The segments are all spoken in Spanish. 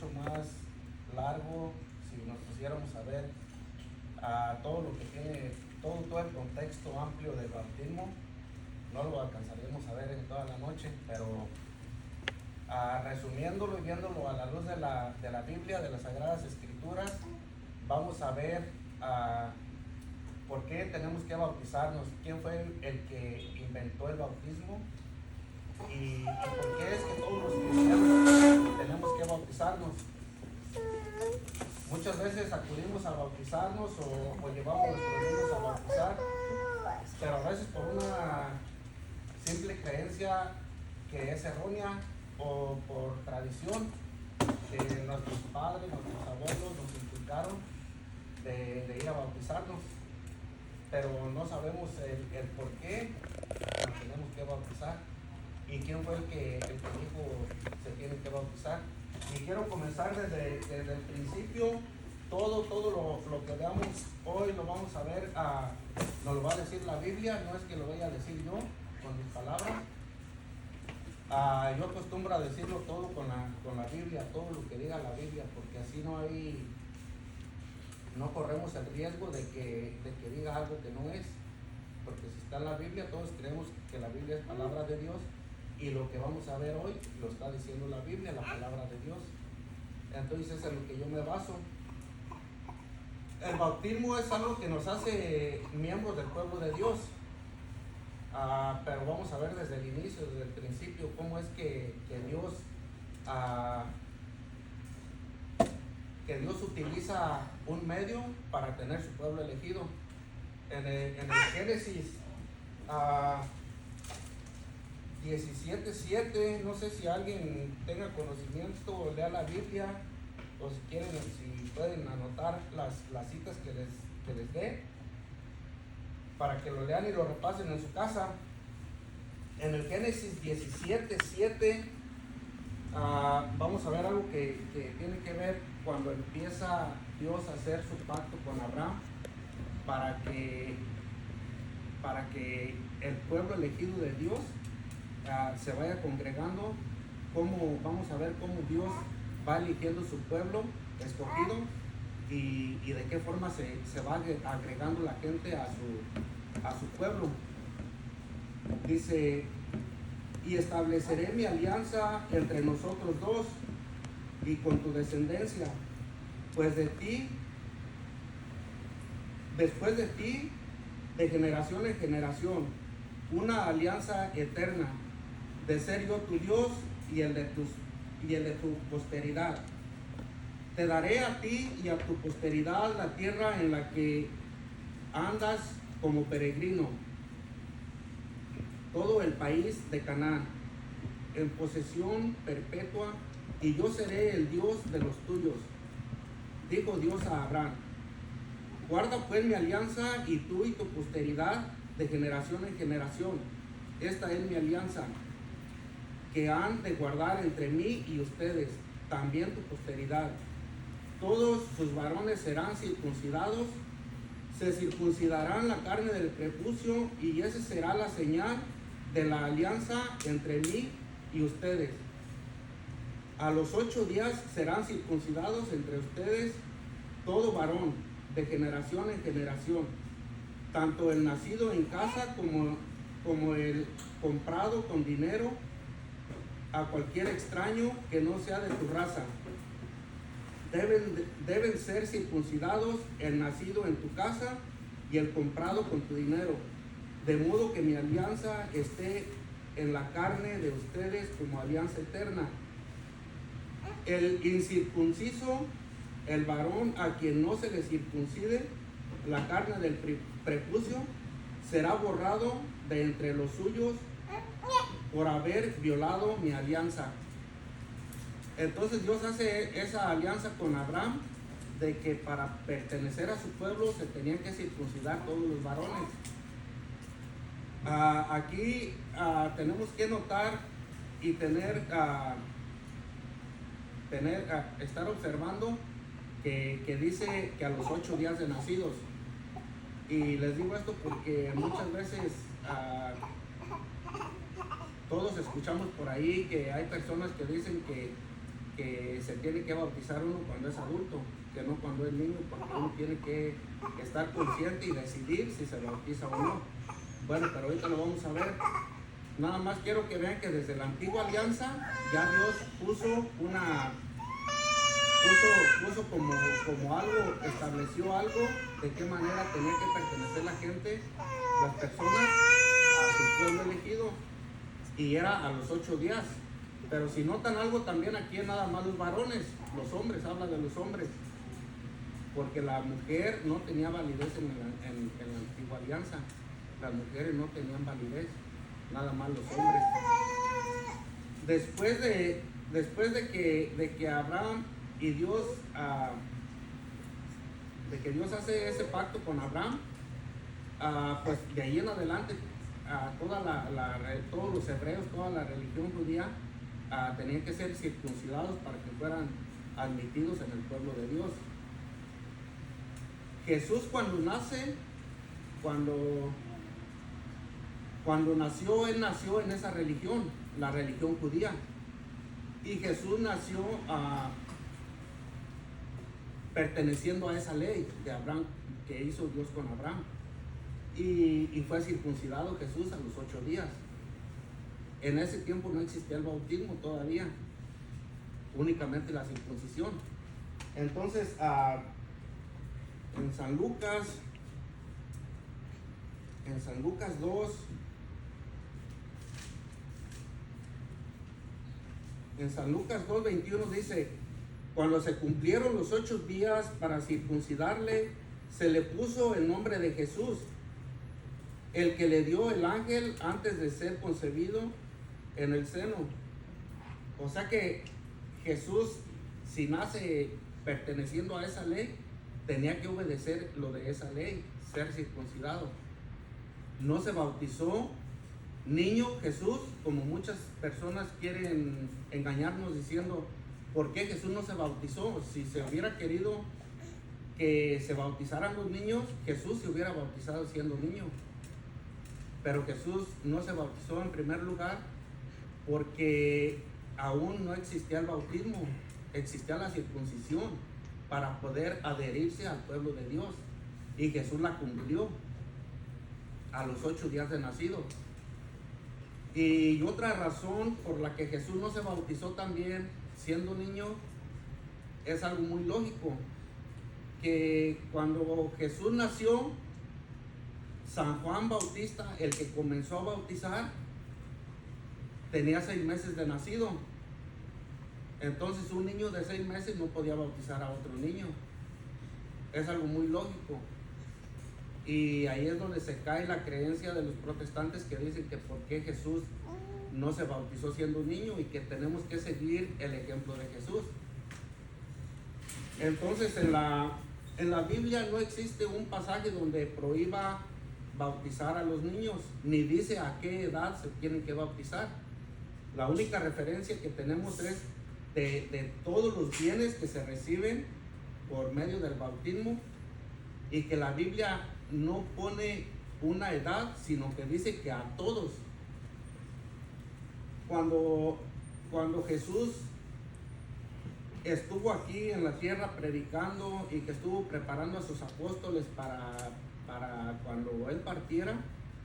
mucho más largo si nos pusiéramos a ver todo lo que tiene, todo el contexto amplio del bautismo. No lo alcanzaríamos a ver en toda la noche, pero resumiéndolo y viéndolo a la luz de la Biblia, de las Sagradas Escrituras, vamos a ver por qué tenemos que bautizarnos, quién fue el que inventó el bautismo y por qué es que todos los cristianos tenemos que bautizarnos. Muchas veces acudimos a bautizarnos o llevamos a nuestros niños a bautizar, pero a veces por una simple creencia que es errónea o por tradición que nuestros padres, nuestros abuelos nos inculcaron de ir a bautizarnos, pero no sabemos el por qué nos tenemos que bautizar y quién fue el que dijo se tiene que bautizar. Y quiero comenzar desde el principio. Todo lo que veamos hoy lo vamos a ver, nos lo va a decir la Biblia, no es que lo vaya a decir yo con mis palabras. Yo acostumbro a decirlo todo con la Biblia, todo lo que diga la Biblia, porque así no corremos el riesgo de que diga algo que no es, porque si está en la Biblia, todos creemos que la Biblia es palabra de Dios, y lo que vamos a ver hoy lo está diciendo la Biblia, la palabra de Dios. Entonces es en lo que yo me baso. El bautismo es algo que nos hace miembros del pueblo de Dios, pero vamos a ver desde el inicio, desde el principio, cómo es que Dios utiliza un medio para tener su pueblo elegido. En el Génesis 17:7, no sé si alguien tenga conocimiento o lea la Biblia, o si quieren, si pueden anotar las citas que les dé, para que lo lean y lo repasen en su casa. En el Génesis 17:7 vamos a ver algo que tiene que ver cuando empieza Dios a hacer su pacto con Abraham para que el pueblo elegido de Dios se vaya congregando. Vamos a ver cómo Dios va eligiendo su pueblo escogido y de qué forma se va agregando la gente a su pueblo. Dice: y estableceré mi alianza entre nosotros dos y con tu descendencia, pues después de ti, de generación en generación, una alianza eterna, de ser yo tu Dios y el de tu posteridad. Te daré a ti y a tu posteridad la tierra en la que andas como peregrino, todo el país de Canaán, en posesión perpetua, y yo seré el Dios de los tuyos. Dijo Dios a Abraham: guarda pues mi alianza, y tú y tu posteridad de generación en generación. Esta es mi alianza, que han de guardar entre mí y ustedes, también tu posteridad. Todos sus varones serán circuncidados, se circuncidarán la carne del prepucio, y esa será la señal de la alianza entre mí y ustedes. A los 8 días serán circuncidados entre ustedes todo varón, de generación en generación, tanto el nacido en casa como el comprado con dinero, a cualquier extraño que no sea de tu raza. Deben ser circuncidados el nacido en tu casa y el comprado con tu dinero, de modo que mi alianza esté en la carne de ustedes como alianza eterna. El incircunciso, el varón a quien no se le circuncide la carne del prepucio, será borrado de entre los suyos por haber violado mi alianza. Entonces Dios hace esa alianza con Abraham, de que para pertenecer a su pueblo se tenían que circuncidar todos los varones. Aquí tenemos que notar y estar observando que dice que a los 8 días de nacidos. Y les digo esto porque muchas veces todos escuchamos por ahí que hay personas que dicen que que se tiene que bautizar uno cuando es adulto, que no cuando es niño, porque uno tiene que estar consciente y decidir si se bautiza o no. Bueno, pero ahorita lo vamos a ver. Nada más quiero que vean que desde la antigua alianza ya Dios puso como algo, estableció algo de qué manera tenía que pertenecer la gente, las personas, a su pueblo elegido, y era a los 8 días. Pero si notan algo también aquí es nada más los varones, los hombres, habla de los hombres, porque la mujer no tenía validez en la antigua alianza. Las mujeres no tenían validez, nada más los hombres. Después de que Abraham y Dios, de que Dios hace ese pacto con Abraham, pues de ahí en adelante, todos los hebreos, toda la religión judía, tenían que ser circuncidados para que fueran admitidos en el pueblo de Dios. Jesús cuando nació, él nació en esa religión, la religión judía. Y Jesús nació perteneciendo a esa ley de Abraham, que hizo Dios con Abraham. Y fue circuncidado Jesús a los 8 días. En ese tiempo no existía el bautismo todavía, únicamente la circuncisión. Entonces, en San Lucas 2, en San Lucas 2:21 dice: cuando se cumplieron los 8 días para circuncidarle, se le puso el nombre de Jesús, el que le dio el ángel antes de ser concebido en el seno. O sea que Jesús, si nace perteneciendo a esa ley, tenía que obedecer lo de esa ley, ser circuncidado. No se bautizó niño Jesús, como muchas personas quieren engañarnos diciendo, ¿por qué Jesús no se bautizó? Si se hubiera querido que se bautizaran los niños, Jesús se hubiera bautizado siendo niño. Pero Jesús no se bautizó en primer lugar porque aún no existía el bautismo, existía la circuncisión para poder adherirse al pueblo de Dios. Y Jesús la cumplió a los 8 días de nacido. Y otra razón por la que Jesús no se bautizó también siendo niño es algo muy lógico, que cuando Jesús nació, San Juan Bautista, el que comenzó a bautizar, tenía 6 meses de nacido. Entonces un niño de 6 meses no podía bautizar a otro niño. Es algo muy lógico. Y ahí es donde se cae la creencia de los protestantes que dicen que por qué Jesús no se bautizó siendo un niño y que tenemos que seguir el ejemplo de Jesús. Entonces en la Biblia no existe un pasaje donde prohíba bautizar a los niños, ni dice a qué edad se tienen que bautizar. La única referencia que tenemos es de todos los bienes que se reciben por medio del bautismo, y que la Biblia no pone una edad, sino que dice que a todos. Cuando Jesús estuvo aquí en la tierra predicando y que estuvo preparando a sus apóstoles para cuando Él partiera,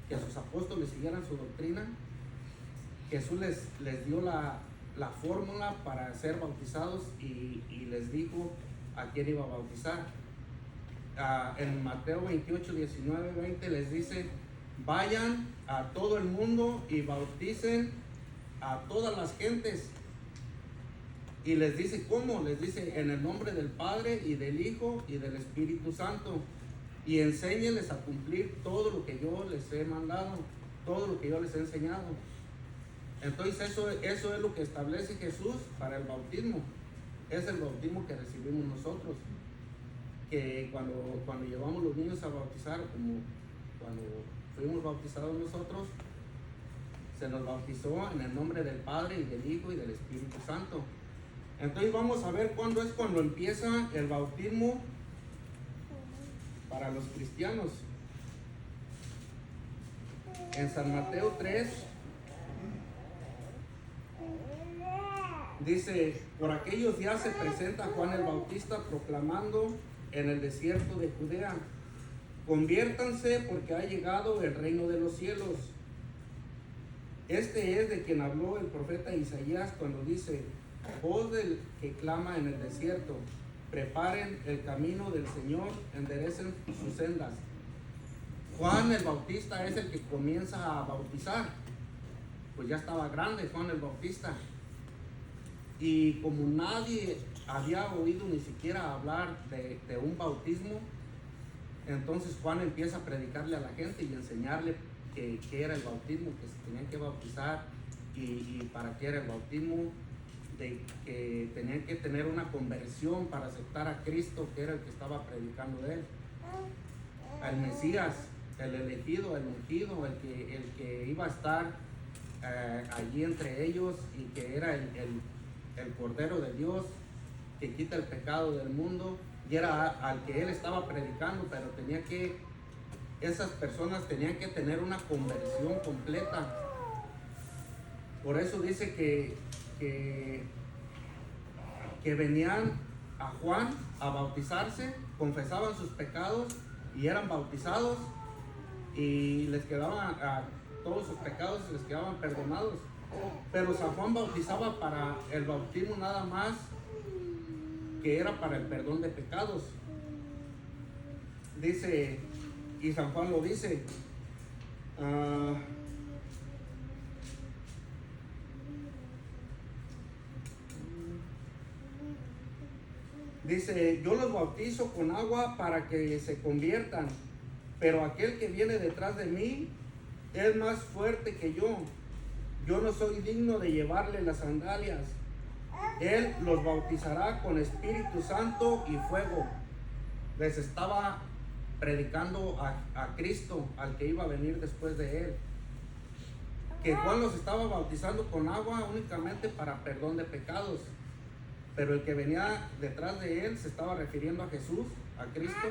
que sus apóstoles siguieran su doctrina, Jesús les dio la fórmula para ser bautizados y les dijo a quién iba a bautizar. En Mateo 28, 19, 20 les dice: vayan a todo el mundo y bauticen a todas las gentes. Y les dice cómo, les dice: en el nombre del Padre y del Hijo y del Espíritu Santo, y enséñenles a cumplir todo lo que yo les he mandado, todo lo que yo les he enseñado. Entonces eso es lo que establece Jesús para el bautismo. Es el bautismo que recibimos nosotros, que cuando llevamos los niños a bautizar, como cuando fuimos bautizados nosotros, se nos bautizó en el nombre del Padre y del Hijo y del Espíritu Santo. Entonces vamos a ver cuándo empieza el bautismo para los cristianos. En San Mateo 3, Dice, por aquellos días se presenta Juan el Bautista proclamando en el desierto de Judea: conviértanse porque ha llegado el reino de los cielos. Este es de quien habló el profeta Isaías cuando dice: voz del que clama en el desierto, preparen el camino del Señor, enderecen sus sendas. Juan el Bautista es el que comienza a bautizar. Pues ya estaba grande Juan el Bautista. Y como nadie había oído ni siquiera hablar de un bautismo, entonces Juan empieza a predicarle a la gente y enseñarle qué era el bautismo, que se tenían que bautizar y para qué era el bautismo, de que tenían que tener una conversión para aceptar a Cristo, que era el que estaba predicando de él, al Mesías, el elegido, el ungido, el que iba a estar allí entre ellos y que era el Cordero de Dios que quita el pecado del mundo, y era al que él estaba predicando, pero esas personas tenían que tener una conversión completa. Por eso dice que venían a Juan a bautizarse, confesaban sus pecados y eran bautizados, y les quedaban todos sus pecados les quedaban perdonados. Pero San Juan bautizaba para el bautismo nada más, que era para el perdón de pecados. Dice, y San Juan lo dice, dice: yo los bautizo con agua para que se conviertan, pero aquel que viene detrás de mí es más fuerte que yo. Yo no soy digno de llevarle las sandalias. Él los bautizará con Espíritu Santo y fuego. Les estaba predicando a Cristo, al que iba a venir después de él. Que Juan los estaba bautizando con agua únicamente para perdón de pecados, pero el que venía detrás de él se estaba refiriendo a Jesús, a Cristo.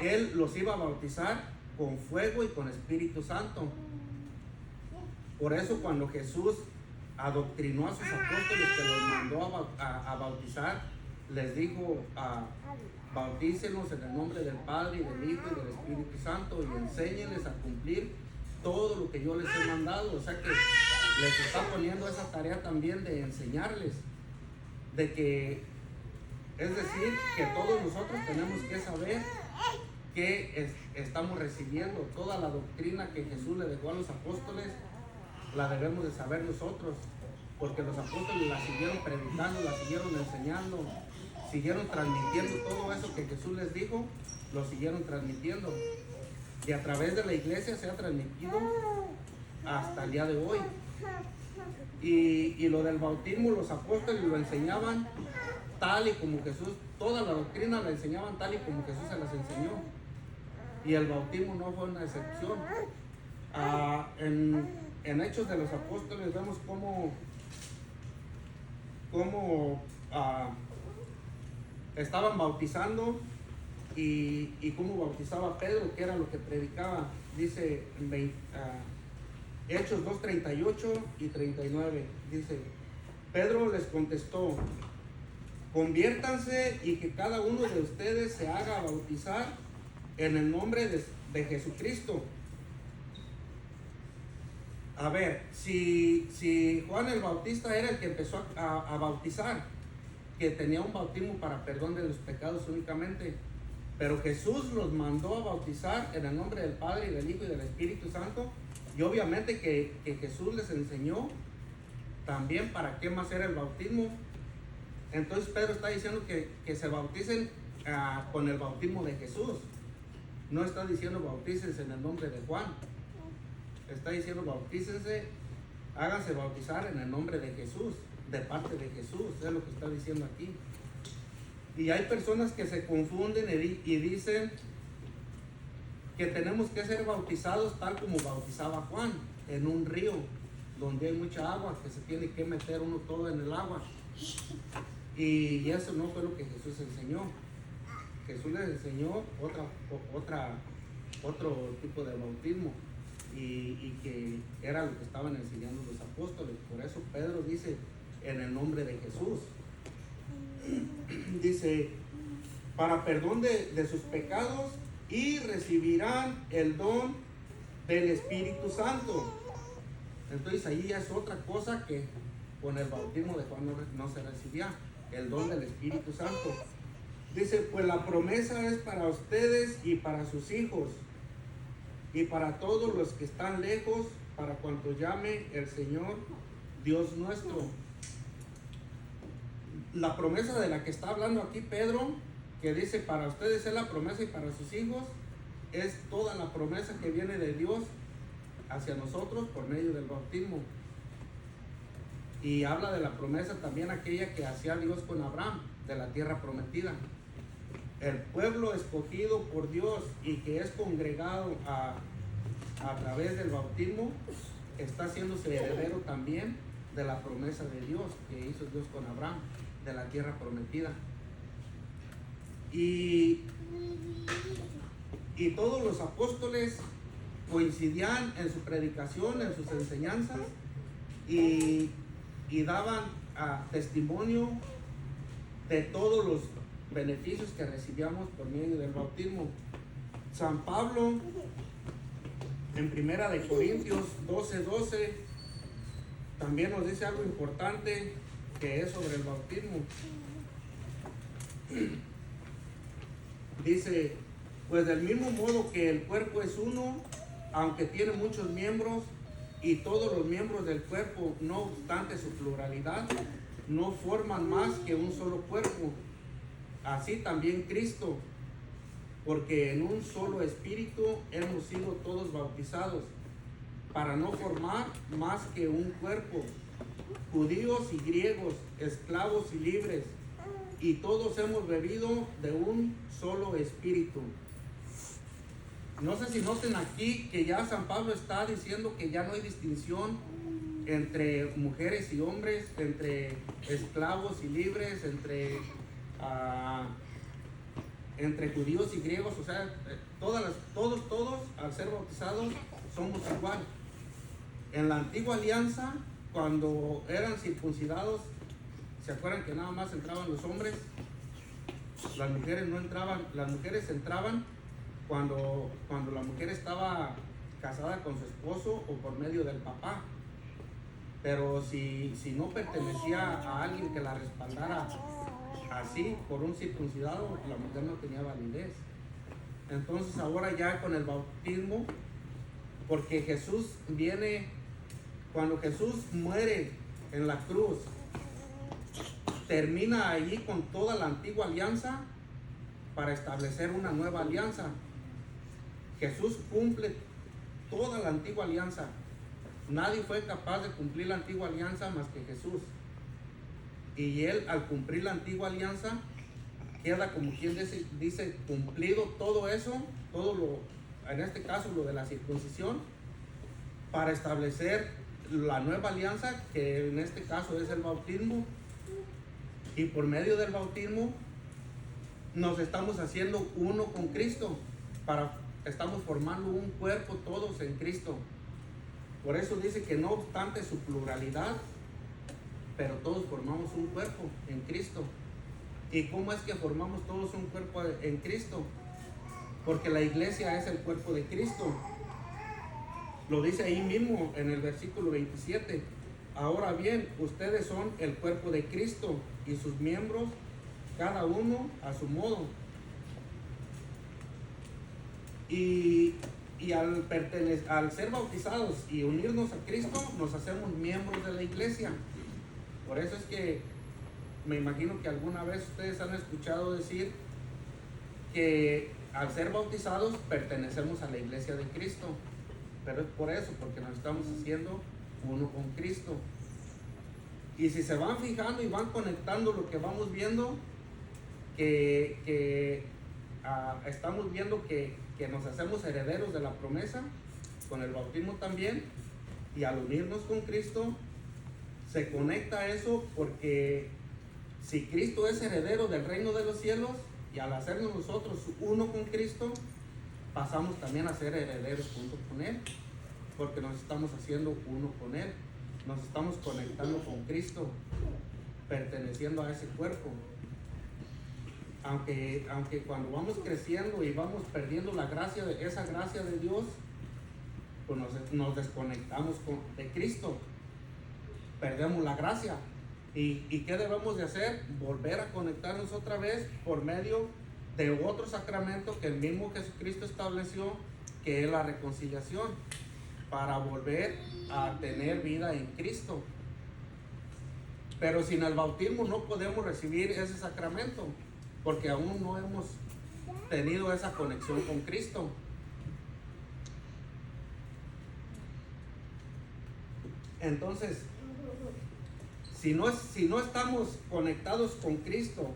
Él los iba a bautizar con fuego y con Espíritu Santo. Por eso cuando Jesús adoctrinó a sus apóstoles, que los mandó a bautizar, les dijo: bautícenlos en el nombre del Padre y del Hijo y del Espíritu Santo, y enséñenles a cumplir todo lo que yo les he mandado. O sea que les está poniendo esa tarea también de enseñarles, de que, es decir, que todos nosotros tenemos que saber que estamos recibiendo toda la doctrina que Jesús le dejó a los apóstoles. La debemos de saber nosotros, porque los apóstoles la siguieron predicando, la siguieron enseñando, siguieron transmitiendo todo eso que Jesús les dijo, lo siguieron transmitiendo, y a través de la iglesia se ha transmitido hasta el día de hoy. Y lo del bautismo, los apóstoles lo enseñaban tal y como Jesús, toda la doctrina la enseñaban tal y como Jesús se las enseñó, y el bautismo no fue una excepción. En Hechos de los Apóstoles vemos cómo estaban bautizando y cómo bautizaba Pedro, que era lo que predicaba. Dice Hechos 2:38 y 39, dice: Pedro les contestó: conviértanse y que cada uno de ustedes se haga bautizar en el nombre de Jesucristo. A ver, si Juan el Bautista era el que empezó a bautizar, que tenía un bautismo para perdón de los pecados únicamente, pero Jesús los mandó a bautizar en el nombre del Padre y del Hijo y del Espíritu Santo, y obviamente que Jesús les enseñó también para qué más era el bautismo. Entonces Pedro está diciendo que se bauticen con el bautismo de Jesús. No está diciendo bautícense en el nombre de Juan. Está diciendo bautícense, háganse bautizar en el nombre de Jesús, de parte de Jesús, es lo que está diciendo aquí. Y hay personas que se confunden y dicen que tenemos que ser bautizados tal como bautizaba Juan, en un río donde hay mucha agua, que se tiene que meter uno todo en el agua. Y eso no fue lo que Jesús enseñó. Jesús les enseñó otro tipo de bautismo, y que era lo que estaban enseñando los apóstoles. Por eso Pedro dice: en el nombre de Jesús. Dice, para perdón de sus pecados, y recibirán el don del Espíritu Santo. Entonces ahí ya es otra cosa que con el bautismo de Juan no se recibía, el don del Espíritu Santo. Dice, pues la promesa es para ustedes y para sus hijos y para todos los que están lejos, para cuanto llame el Señor Dios nuestro. La promesa de la que está hablando aquí Pedro, que dice para ustedes es la promesa y para sus hijos, es toda la promesa que viene de Dios hacia nosotros por medio del bautismo. Y habla de la promesa también aquella que hacía Dios con Abraham, de la tierra prometida. El pueblo escogido por Dios y que es congregado a través del bautismo, está haciéndose heredero también de la promesa de Dios que hizo Dios con Abraham, de la tierra prometida. Y todos los apóstoles coincidían en su predicación, en sus enseñanzas, y daban testimonio de todos los beneficios que recibíamos por medio del bautismo. San Pablo, en Primera de Corintios 12:12, también nos dice algo importante que es sobre el bautismo. Dice, pues del mismo modo que el cuerpo es uno, aunque tiene muchos miembros, y todos los miembros del cuerpo, no obstante su pluralidad, no forman más que un solo cuerpo. Así también Cristo, porque en un solo espíritu hemos sido todos bautizados, para no formar más que un cuerpo, judíos y griegos, esclavos y libres, y todos hemos bebido de un solo espíritu. No sé si noten aquí que ya San Pablo está diciendo que ya no hay distinción entre mujeres y hombres, entre esclavos y libres, entre judíos y griegos. O sea, todos al ser bautizados somos igual. En la antigua alianza, cuando eran circuncidados, ¿se acuerdan que nada más entraban los hombres? Las mujeres no entraban. Las mujeres entraban cuando la mujer estaba casada con su esposo o por medio del papá. Pero si no pertenecía a alguien que la respaldara así por un circuncidado, la mujer no tenía validez. Entonces ahora ya con el bautismo, porque Jesús viene, cuando Jesús muere en la cruz, termina allí con toda la antigua alianza para establecer una nueva alianza. Jesús cumple toda la antigua alianza. Nadie fue capaz de cumplir la antigua alianza más que Jesús. Y Él, al cumplir la antigua alianza, queda como quien dice cumplido todo eso, en este caso lo de la circuncisión, para establecer la nueva alianza, que en este caso es el bautismo. Y por medio del bautismo nos estamos haciendo uno con Cristo, estamos formando un cuerpo todos en Cristo. Por eso dice que no obstante su pluralidad, pero todos formamos un cuerpo en Cristo. ¿Y cómo es que formamos todos un cuerpo en Cristo? Porque la iglesia es el cuerpo de Cristo. Lo dice ahí mismo en el versículo 27. Ahora bien, ustedes son el cuerpo de Cristo y sus miembros, cada uno a su modo. Y al ser bautizados y unirnos a Cristo, nos hacemos miembros de la iglesia. Por eso es que me imagino que alguna vez ustedes han escuchado decir que al ser bautizados pertenecemos a la iglesia de Cristo. Pero es por eso, porque nos estamos haciendo uno con Cristo. Y si se van fijando y van conectando lo que vamos viendo, estamos viendo que nos hacemos herederos de la promesa con el bautismo también, y al unirnos con Cristo se conecta eso, porque si Cristo es heredero del reino de los cielos, y al hacernos nosotros uno con Cristo, pasamos también a ser herederos junto con Él, porque nos estamos haciendo uno con Él, nos estamos conectando con Cristo. perteneciendo a ese cuerpo. Aunque cuando vamos creciendo y vamos perdiendo esa gracia de Dios, pues nos desconectamos de Cristo, perdemos la gracia. ¿Y qué debemos de hacer? Volver a conectarnos otra vez por medio de otro sacramento que el mismo Jesucristo estableció, que es la reconciliación, para volver a tener vida en Cristo. Pero sin el bautismo no podemos recibir ese sacramento, porque aún no hemos tenido esa conexión con Cristo. Entonces, si no estamos conectados con Cristo,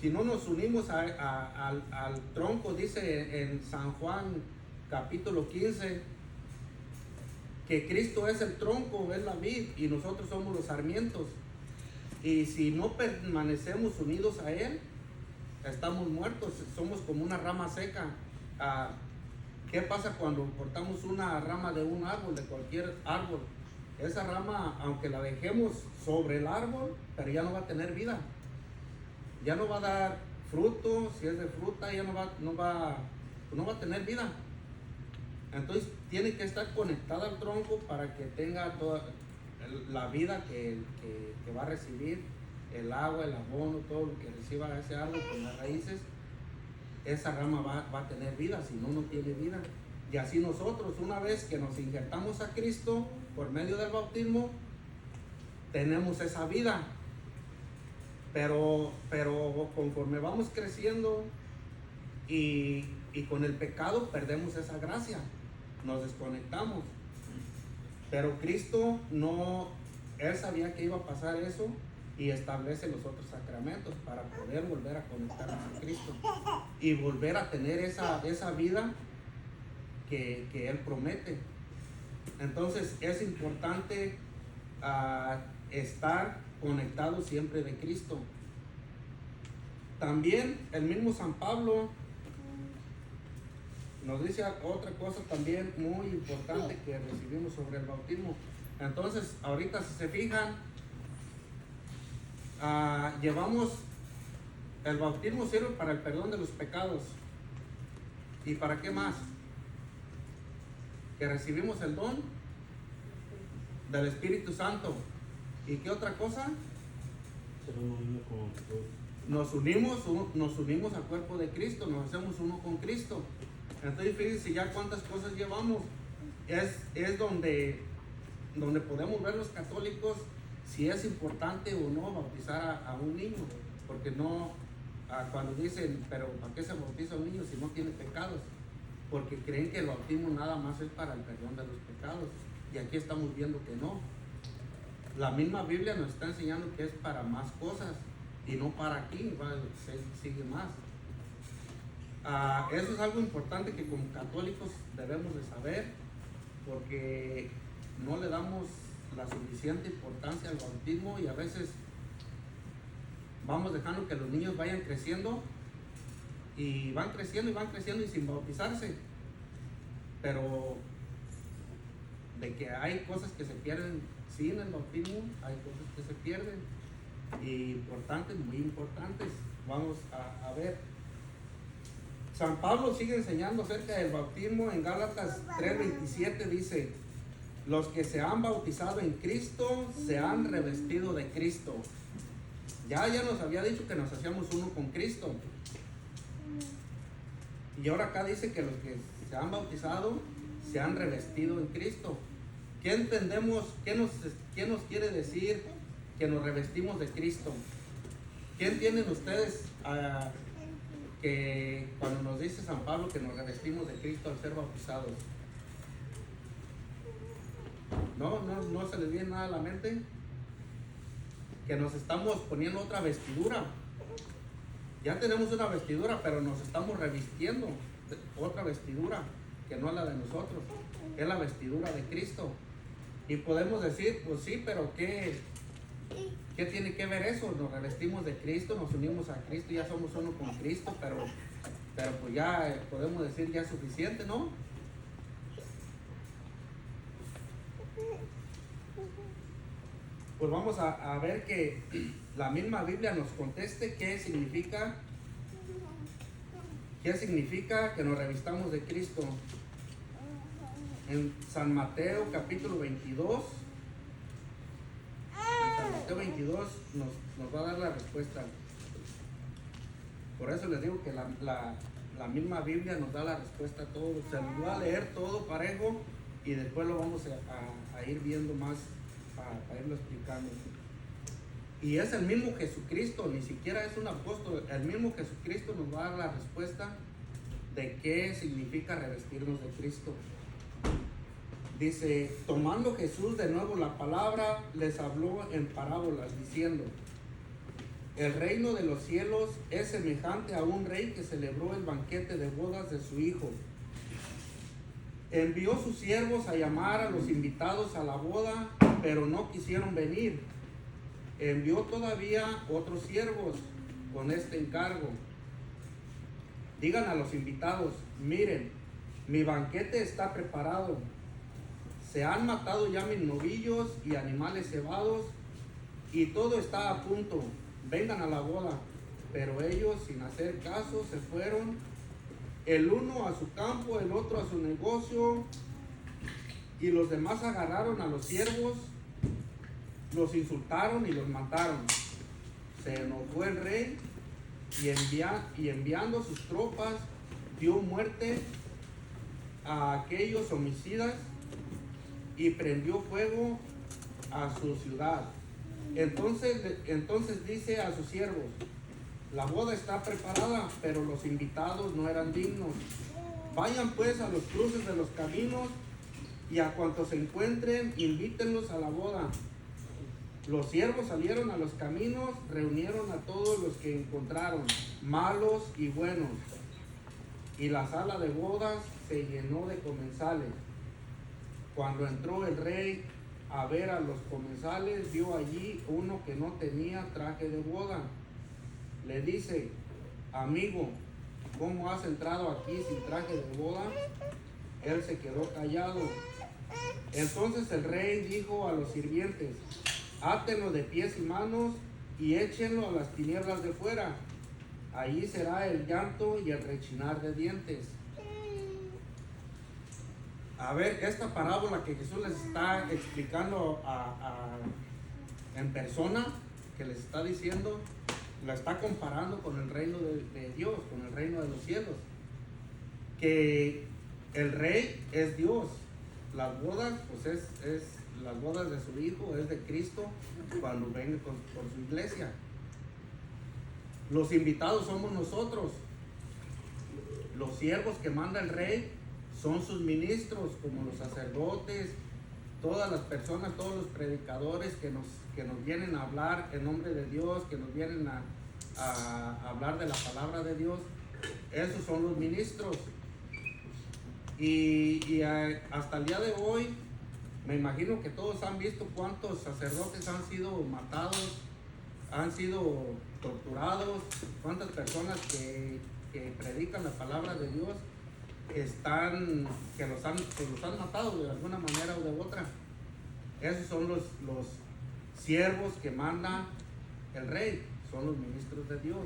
si no nos unimos al tronco, dice en San Juan capítulo 15, que Cristo es el tronco, es la vid, y nosotros somos los sarmientos. Y si no permanecemos unidos a Él, estamos muertos, somos como una rama seca. ¿Qué pasa cuando cortamos una rama de un árbol, de cualquier árbol? Esa rama, aunque la dejemos sobre el árbol, pero ya no va a tener vida. Ya no va a dar fruto, si es de fruta, ya no va a tener vida. Entonces tiene que estar conectada al tronco para que tenga toda la vida que va a recibir, el agua, el abono, todo lo que reciba ese árbol con las raíces. Esa rama va a tener vida, si no, no tiene vida. Y así nosotros, una vez que nos injertamos a Cristo por medio del bautismo, tenemos esa vida. Pero conforme vamos creciendo y con el pecado perdemos esa gracia, nos desconectamos. Pero Cristo no, Él sabía que iba a pasar eso y establece los otros sacramentos para poder volver a conectarnos a Cristo y volver a tener esa vida que Él promete. Entonces es importante estar conectado siempre de Cristo. También el mismo San Pablo nos dice otra cosa también muy importante que recibimos sobre el bautismo. Entonces, ahorita si se fijan, llevamos, el bautismo sirve para el perdón de los pecados. ¿Y para qué más? Que recibimos el don del Espíritu Santo. ¿Y qué otra cosa? Nos unimos al cuerpo de Cristo, nos hacemos uno con Cristo. Entonces fíjense ya cuántas cosas llevamos. Es donde podemos ver los católicos si es importante o no bautizar a un niño, porque no, cuando dicen, pero ¿para qué se bautiza un niño si no tiene pecados? Porque creen que el bautismo nada más es para el perdón de los pecados, y aquí estamos viendo que no. La misma Biblia nos está enseñando que es para más cosas y no para aquí, sigue más. Eso es algo importante que como católicos debemos de saber, porque no le damos la suficiente importancia al bautismo y a veces vamos dejando que los niños vayan creciendo y van creciendo y sin bautizarse. Pero de que hay cosas que se pierden sin el bautismo, hay cosas que se pierden, y importantes, muy importantes. Vamos a ver. San Pablo sigue enseñando acerca del bautismo en Gálatas 3:27, dice: los que se han bautizado en Cristo se han revestido de Cristo. Ya nos había dicho que nos hacíamos uno con Cristo, y ahora acá dice que los que se han bautizado se han revestido en Cristo. ¿Qué entendemos? ¿Qué nos quiere decir que nos revestimos de Cristo? ¿Qué entienden ustedes que cuando nos dice San Pablo que nos revestimos de Cristo al ser bautizados? ¿No se les viene nada a la mente? Que nos estamos poniendo otra vestidura. Ya tenemos una vestidura, pero nos estamos revistiendo de otra vestidura que no es la de nosotros, es la vestidura de Cristo. Y podemos decir, pues sí, pero ¿qué tiene que ver eso? Nos revestimos de Cristo, nos unimos a Cristo, ya somos uno con Cristo, pero pues ya podemos decir ya es suficiente, ¿no? pues vamos a ver que la misma Biblia nos conteste qué significa que nos revistamos de Cristo. En San Mateo capítulo 22, en San Mateo 22 nos va a dar la respuesta. Por eso les digo que la misma Biblia nos da la respuesta a todo. Se nos va a leer todo parejo y después lo vamos a ir viendo más para irlo explicando. Y es el mismo Jesucristo, ni siquiera es un apóstol, el mismo Jesucristo nos va a dar la respuesta de qué significa revestirnos de Cristo. Dice, tomando Jesús de nuevo la palabra, les habló en parábolas, diciendo: el reino de los cielos es semejante a un rey que celebró el banquete de bodas de su hijo. Envió sus siervos a llamar a los invitados a la boda, pero no quisieron venir. Envió todavía otros siervos con este encargo: digan a los invitados, miren, mi banquete está preparado. Se han matado ya mis novillos y animales cebados, y todo está a punto. Vengan a la boda. Pero ellos, sin hacer caso, se fueron, el uno a su campo, el otro a su negocio, y los demás agarraron a los siervos, los insultaron y los mataron. Se enojó el rey y enviando sus tropas, dio muerte a aquellos homicidas y prendió fuego a su ciudad. Entonces dice a sus siervos: la boda está preparada, pero los invitados no eran dignos. Vayan pues a los cruces de los caminos y a cuantos se encuentren, invítenlos a la boda. Los siervos salieron a los caminos, reunieron a todos los que encontraron, malos y buenos, y la sala de bodas se llenó de comensales. Cuando entró el rey a ver a los comensales, vio allí uno que no tenía traje de boda. Le dice: amigo, ¿cómo has entrado aquí sin traje de boda? Él se quedó callado. Entonces el rey dijo a los sirvientes: átenlo de pies y manos y échenlo a las tinieblas de fuera. Allí será el llanto y el rechinar de dientes. A ver, esta parábola que Jesús les está explicando en persona, que les está diciendo, la está comparando con el reino de Dios, con el reino de los cielos. Que el rey es Dios. Las bodas, pues es las bodas de su Hijo, es de Cristo cuando venga por su iglesia. Los invitados somos nosotros. Los siervos que manda el rey son sus ministros, como los sacerdotes, todas las personas, todos los predicadores que nos vienen a hablar en nombre de Dios, que nos vienen a hablar de la palabra de Dios. Esos son los ministros. Y hasta el día de hoy, me imagino que todos han visto cuántos sacerdotes han sido matados, han sido torturados, cuántas personas que predican la palabra de Dios que los han matado de alguna manera o de otra. Esos son los siervos que manda el rey, son los ministros de Dios,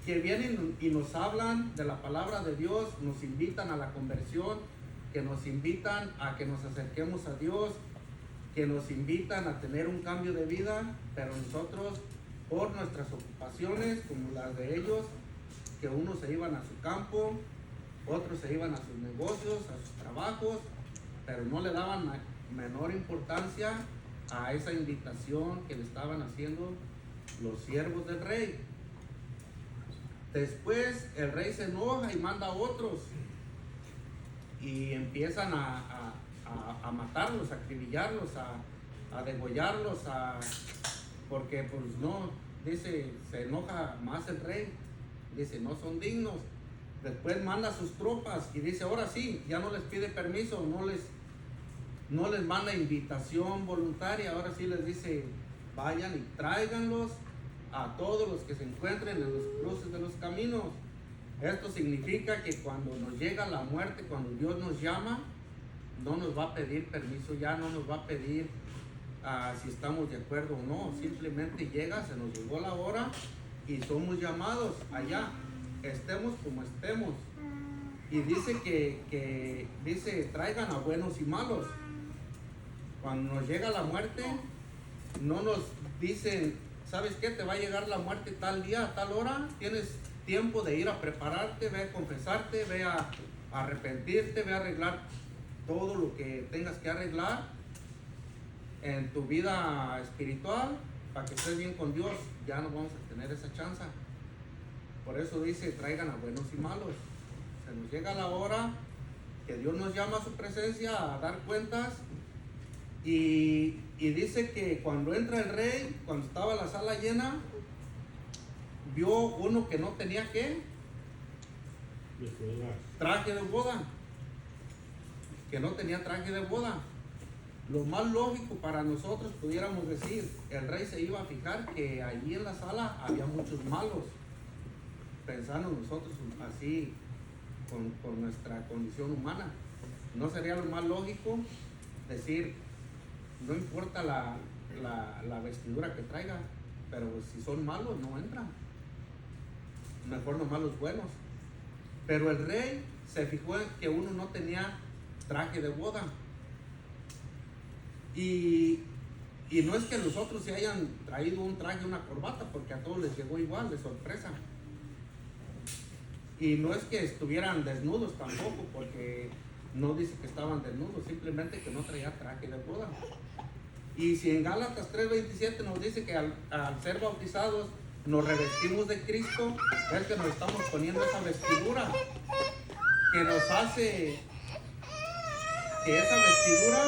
que vienen y nos hablan de la palabra de Dios, nos invitan a la conversión, que nos invitan a que nos acerquemos a Dios, que nos invitan a tener un cambio de vida, pero nosotros, por nuestras ocupaciones, como las de ellos, que unos se iban a su campo, otros se iban a sus negocios, a sus trabajos, pero no le daban menor importancia a esa invitación que le estaban haciendo los siervos del rey. Después el rey se enoja y manda a otros y empiezan a matarlos, a acribillarlos, a degollarlos, porque pues no, dice, se enoja más el rey, dice, no son dignos. Después manda a sus tropas y dice, ahora sí, ya no les pide permiso, no les manda invitación voluntaria, ahora sí les dice, vayan y tráiganlos a todos los que se encuentren en los cruces de los caminos. Esto significa que cuando nos llega la muerte, cuando Dios nos llama, no nos va a pedir permiso, ya no nos va a pedir si estamos de acuerdo o no. Simplemente llega, se nos llegó la hora y somos llamados allá, estemos como estemos. Y dice dice, traigan a buenos y malos. Cuando nos llega la muerte, no nos dicen, ¿sabes qué? Te va a llegar la muerte tal día, a tal hora. Tienes tiempo de ir a prepararte, ve a confesarte, ve a arrepentirte, ve a arreglar todo lo que tengas que arreglar en tu vida espiritual para que estés bien con Dios. Ya no vamos a tener esa chance. Por eso dice, traigan a buenos y malos. Se nos llega la hora que Dios nos llama a su presencia a dar cuentas. Y dice que cuando entra el rey, cuando estaba la sala llena, vio uno que no tenía ¿qué? Traje de boda. Que no tenía traje de boda. Lo más lógico para nosotros pudiéramos decir, el rey se iba a fijar que allí en la sala había muchos malos. Pensando nosotros así con nuestra condición humana. ¿No sería lo más lógico decir, no importa la vestidura que traiga, pero si son malos no entran? Mejor nomás los buenos. Pero el rey se fijó en que uno no tenía traje de boda. Y no es que los otros se hayan traído un traje, una corbata, porque a todos les llegó igual, de sorpresa. Y no es que estuvieran desnudos tampoco, porque no dice que estaban desnudos, simplemente que no traía traje de boda. Y si en Gálatas 3:27 nos dice que al ser bautizados nos revestimos de Cristo, es que nos estamos poniendo esa vestidura que nos hace, que esa vestidura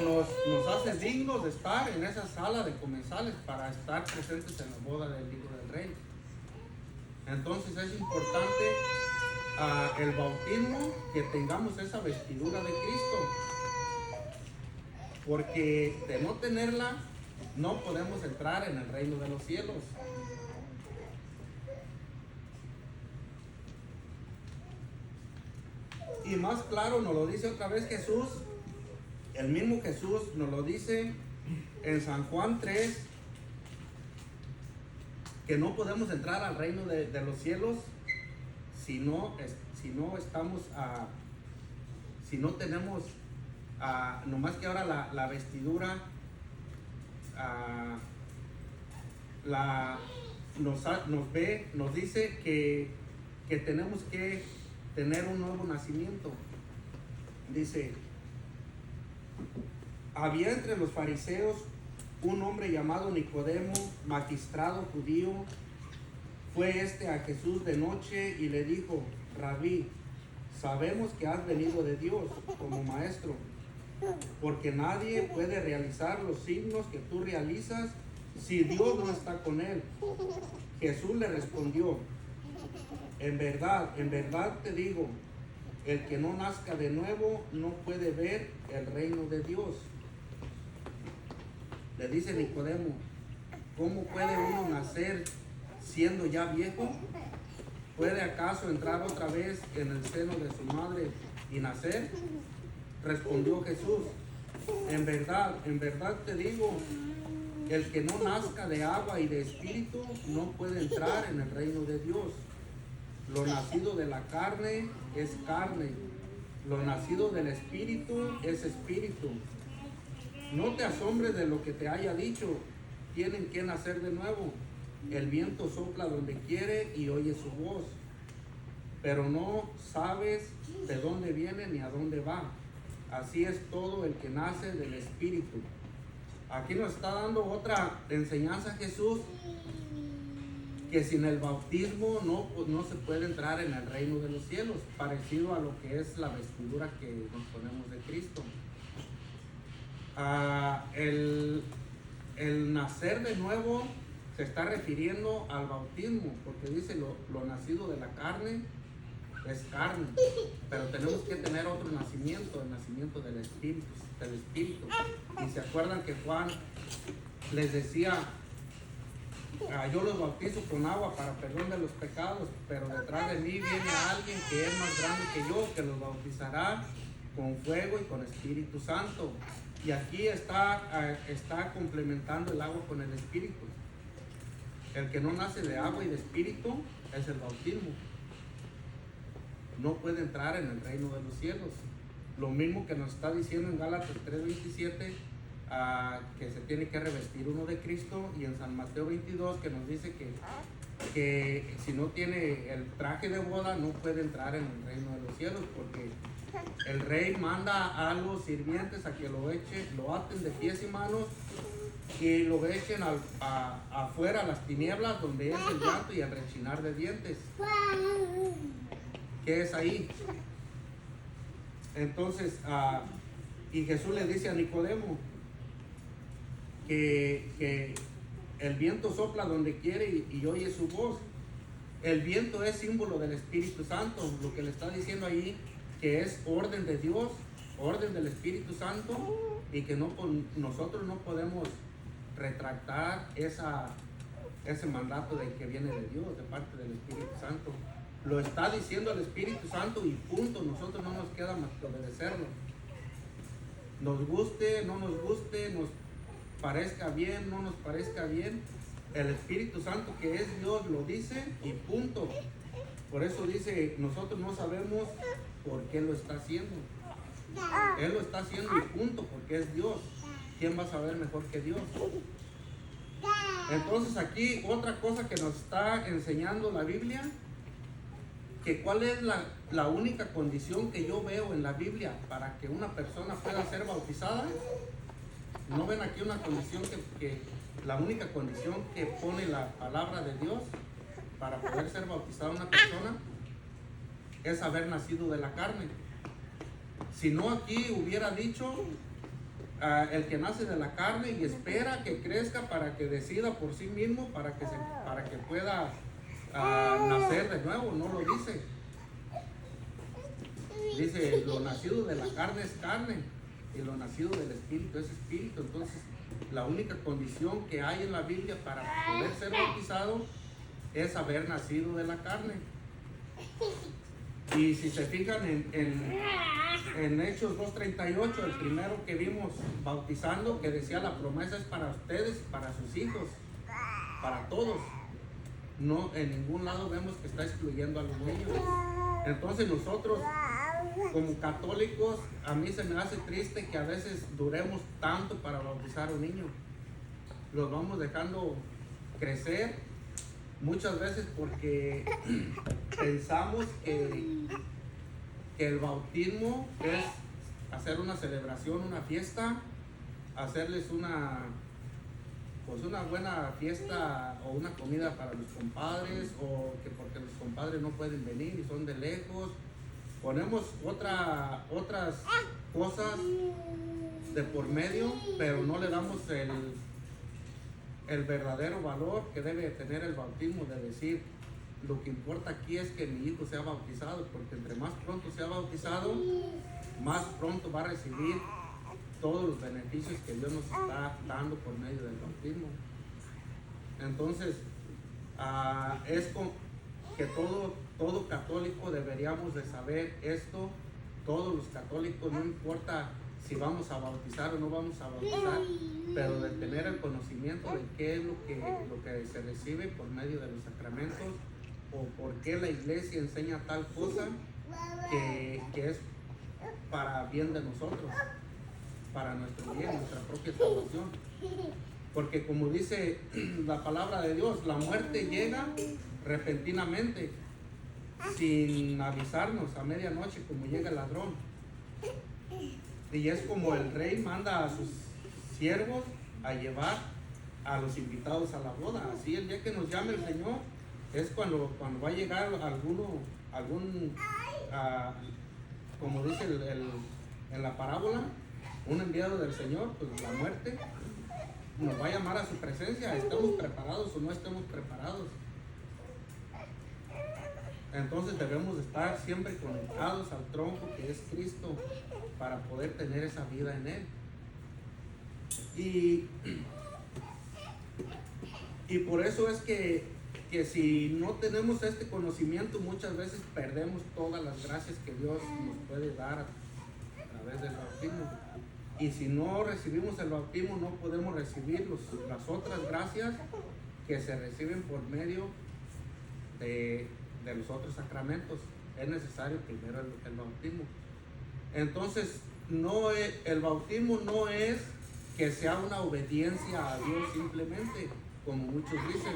nos hace dignos de estar en esa sala de comensales para estar presentes en la boda del Hijo del Rey. Entonces es importante el bautismo, que tengamos esa vestidura de Cristo, porque de no tenerla no podemos entrar en el reino de los cielos. Y más claro nos lo dice otra vez Jesús, el mismo Jesús nos lo dice en San Juan 3, que no podemos entrar al reino de los cielos si no estamos, si no tenemos, nomás que ahora la vestidura nos dice que tenemos que tener un nuevo nacimiento. Dice, había entre los fariseos un hombre llamado Nicodemo, magistrado judío. Fue a Jesús de noche y le dijo, Rabí, sabemos que has venido de Dios como maestro, porque nadie puede realizar los signos que tú realizas si Dios no está con él. Jesús le respondió, en verdad te digo, el que no nazca de nuevo no puede ver el reino de Dios. Le dice Nicodemo, ¿cómo puede uno nacer siendo ya viejo? ¿Puede acaso entrar otra vez en el seno de su madre y nacer? Respondió Jesús, en verdad te digo, el que no nazca de agua y de espíritu no puede entrar en el reino de Dios. Lo nacido de la carne es carne, lo nacido del espíritu es espíritu. No te asombres de lo que te haya dicho, tienen que nacer de nuevo. El viento sopla donde quiere y oye su voz, pero no sabes de dónde viene ni a dónde va. Así es todo el que nace del Espíritu. Aquí nos está dando otra enseñanza Jesús, que sin el bautismo no se puede entrar en el reino de los cielos, parecido a lo que es la vestidura que nos ponemos de Cristo. El nacer de nuevo se está refiriendo al bautismo, porque dice lo nacido de la carne es carne, pero tenemos que tener otro nacimiento, el nacimiento del Espíritu. Y se acuerdan que Juan les decía, yo los bautizo con agua para perdón de los pecados, pero detrás de mí viene alguien que es más grande que yo, que los bautizará con fuego y con Espíritu Santo. Y aquí está complementando el agua con el espíritu. El que no nace de agua y de espíritu es el bautismo. No puede entrar en el reino de los cielos. Lo mismo que nos está diciendo en Gálatas 3:27, que se tiene que revestir uno de Cristo, y en San Mateo 22 que nos dice que si no tiene el traje de boda no puede entrar en el reino de los cielos, porque el rey manda a los sirvientes a que lo aten de pies y manos y lo echen afuera a las tinieblas, donde es el llanto y el rechinar de dientes. ¿Qué es ahí? Entonces, y Jesús le dice a Nicodemo que el viento sopla donde quiere y oye su voz. El viento es símbolo del Espíritu Santo. Lo que le está diciendo ahí, que es orden de Dios, orden del Espíritu Santo, y que nosotros no podemos retractar ese mandato de que viene de Dios, de parte del Espíritu Santo. Lo está diciendo el Espíritu Santo y punto. Nosotros no nos queda más que obedecerlo. Nos guste, no nos guste, nos parezca bien, no nos parezca bien, el Espíritu Santo, que es Dios, lo dice y punto. Por eso dice, nosotros no sabemos por qué lo está haciendo. Él lo está haciendo y punto, porque es Dios. ¿Quién va a saber mejor que Dios? Entonces aquí otra cosa que nos está enseñando la Biblia, que cuál es la única condición que yo veo en la Biblia para que una persona pueda ser bautizada. ¿No ven aquí una condición que la única condición que pone la palabra de Dios para poder ser bautizada una persona es haber nacido de la carne? Si no, aquí hubiera dicho el que nace de la carne y espera que crezca para que decida por sí mismo, para que pueda nacer de nuevo. No lo dice. Dice, lo nacido de la carne es carne y lo nacido del espíritu es espíritu. Entonces, la única condición que hay en la Biblia para poder ser bautizado es haber nacido de la carne. Y si se fijan en Hechos 2:38, el primero que vimos bautizando, que decía la promesa es para ustedes, para sus hijos, para todos. No, en ningún lado vemos que está excluyendo a los niños. Entonces nosotros, como católicos, a mí se me hace triste que a veces duremos tanto para bautizar a un niño. Los vamos dejando crecer, muchas veces porque pensamos que el bautismo es hacer una celebración, una fiesta, hacerles una buena fiesta o una comida para los compadres, o que porque los compadres no pueden venir y son de lejos. Ponemos otras cosas de por medio, pero no le damos el verdadero valor que debe tener el bautismo, de decir, lo que importa aquí es que mi hijo sea bautizado, porque entre más pronto sea bautizado, más pronto va a recibir todos los beneficios que Dios nos está dando por medio del bautismo. Entonces, es que todo católico deberíamos de saber esto. Todos los católicos, no importa si vamos a bautizar o no vamos a bautizar, pero de tener el conocimiento de qué es lo que se recibe por medio de los sacramentos, o por qué la iglesia enseña tal cosa que es para bien de nosotros, para nuestro bien, nuestra propia salvación. Porque como dice la palabra de Dios, la muerte llega repentinamente, sin avisarnos, a medianoche, como llega el ladrón. Y es como el rey manda a sus siervos a llevar a los invitados a la boda. Así el día que nos llame el Señor es cuando va a llegar como dice en la parábola, un enviado del Señor, pues la muerte nos va a llamar a su presencia, estemos preparados o no estemos preparados. Entonces debemos estar siempre conectados al tronco que es Cristo, para poder tener esa vida en Él. Y por eso es que si no tenemos este conocimiento, muchas veces perdemos todas las gracias que Dios nos puede dar a través del bautismo. Y si no recibimos el bautismo, no podemos recibir las otras gracias que se reciben por medio de los otros sacramentos. Es necesario primero el bautismo. Entonces, el bautismo no es que sea una obediencia a Dios simplemente, como muchos dicen.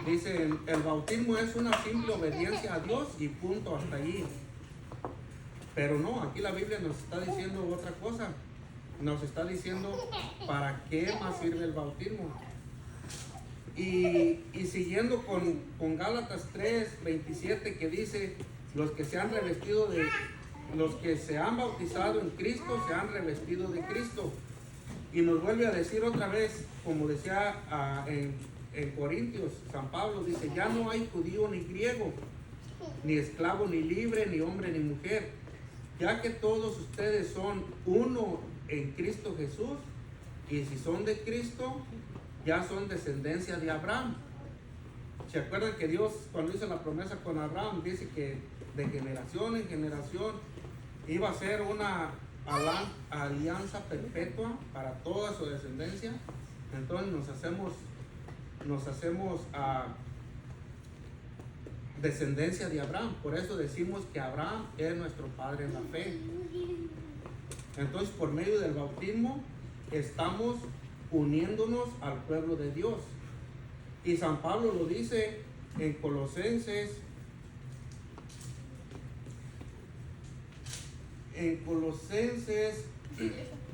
Dicen, el bautismo es una simple obediencia a Dios y punto, hasta allí. Pero no, aquí la Biblia nos está diciendo otra cosa. Nos está diciendo para qué más sirve el bautismo. Y siguiendo con Gálatas 3:27, que dice, los que se han bautizado en Cristo, se han revestido de Cristo. Y nos vuelve a decir otra vez, como decía en Corintios, San Pablo dice, ya no hay judío ni griego, ni esclavo ni libre, ni hombre ni mujer, ya que todos ustedes son uno en Cristo Jesús, y si son de Cristo, ya son descendencia de Abraham. ¿Se acuerdan que Dios, cuando hizo la promesa con Abraham, dice que de generación en generación iba a ser una alianza perpetua para toda su descendencia? Entonces nos hacemos descendencia de Abraham. Por eso decimos que Abraham es nuestro padre en la fe. Entonces, por medio del bautismo estamos uniéndonos al pueblo de Dios. Y San Pablo lo dice en Colosenses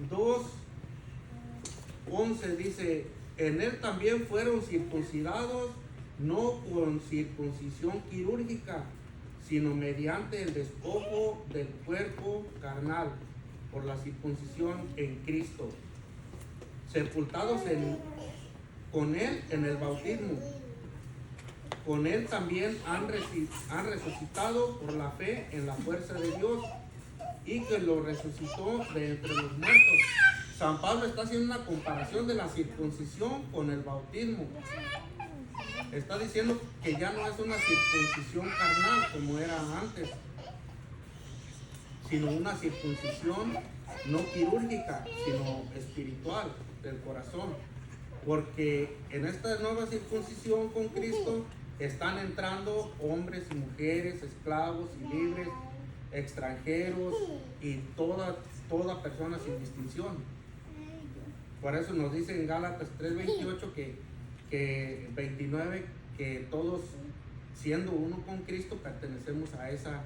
2:11 dice, en él también fueron circuncidados, no con circuncisión quirúrgica, sino mediante el despojo del cuerpo carnal, por la circuncisión en Cristo, sepultados con él en el bautismo. Con él también han resucitado por la fe en la fuerza de Dios, y que lo resucitó de entre los muertos. San Pablo está haciendo una comparación de la circuncisión con el bautismo. Está diciendo que ya no es una circuncisión carnal como era antes, sino una circuncisión no quirúrgica, sino espiritual del corazón. Porque en esta nueva circuncisión con Cristo están entrando hombres y mujeres, esclavos y libres, extranjeros y toda persona sin distinción. Por eso nos dice en Gálatas 3:28 que 29, que todos, siendo uno con Cristo, pertenecemos a esa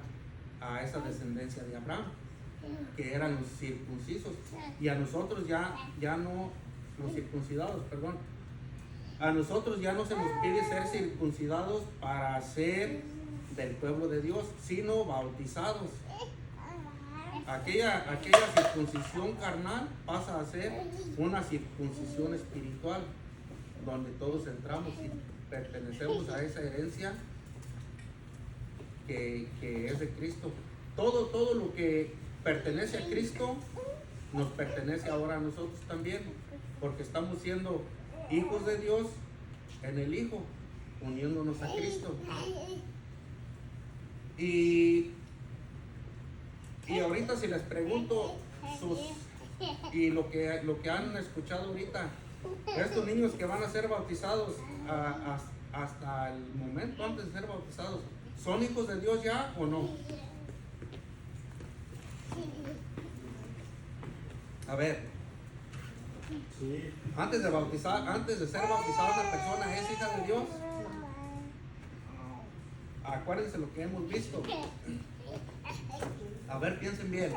descendencia de Abraham, que eran los circuncisos. Y a nosotros ya no, los circuncidados, perdón, a nosotros ya no se nos pide ser circuncidados para ser del pueblo de Dios, sino bautizados. Aquella circuncisión carnal pasa a ser una circuncisión espiritual, donde todos entramos y pertenecemos a esa herencia que es de Cristo. Todo lo que pertenece a Cristo nos pertenece ahora a nosotros también, porque estamos siendo hijos de Dios en el Hijo, uniéndonos a Cristo. Y ahorita, si les pregunto lo que han escuchado ahorita, estos niños que van a ser bautizados hasta el momento antes de ser bautizados, ¿son hijos de Dios ya o no? A ver, Sí. antes de ser bautizada una persona, ¿es hija de Dios? Acuérdense lo que hemos visto. A ver, piensen bien.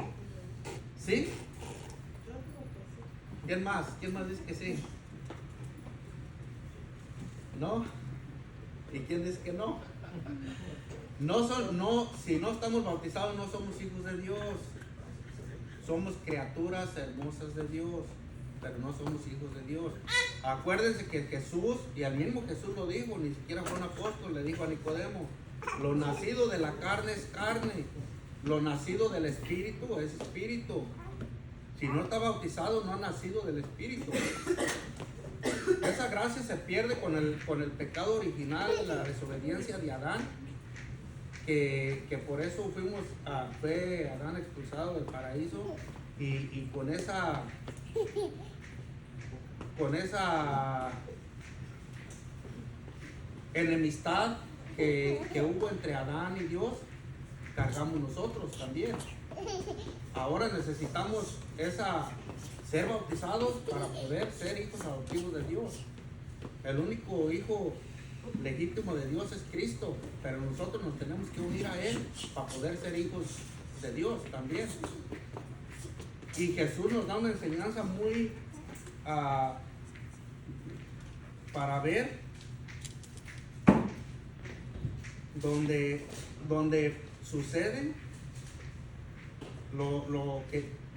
¿Sí? ¿Quién más? ¿Quién más dice que sí? ¿No? ¿Y quién dice que no? Si no estamos bautizados, no somos hijos de Dios. Somos criaturas hermosas de Dios, pero no somos hijos de Dios. Acuérdense que Jesús, y al mismo Jesús lo dijo, ni siquiera fue un apóstol, le dijo a Nicodemo, lo nacido de la carne es carne, lo nacido del Espíritu es Espíritu. Si no está bautizado, no ha nacido del Espíritu. Esa gracia se pierde con el pecado original, la desobediencia de Adán, que por eso fue Adán expulsado del paraíso, y con esa enemistad que hubo entre Adán y Dios, cargamos nosotros también. Ahora necesitamos ser bautizados para poder ser hijos adoptivos de Dios. El único hijo legítimo de Dios es Cristo, pero nosotros nos tenemos que unir a Él para poder ser hijos de Dios también. Y Jesús nos da una enseñanza muy para ver donde sucede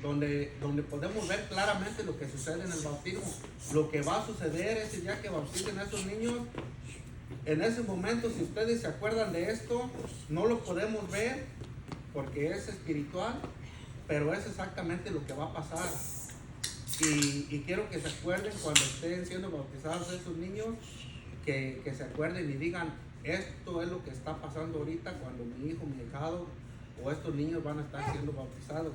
donde podemos ver claramente lo que sucede en el bautismo, lo que va a suceder ese día que bauticen a esos niños. En ese momento, si ustedes se acuerdan de esto, no lo podemos ver porque es espiritual, pero es exactamente lo que va a pasar. Y quiero que se acuerden cuando estén siendo bautizados esos niños, que se acuerden y digan: esto es lo que está pasando ahorita cuando mi hijo, mi hijado o estos niños van a estar siendo bautizados.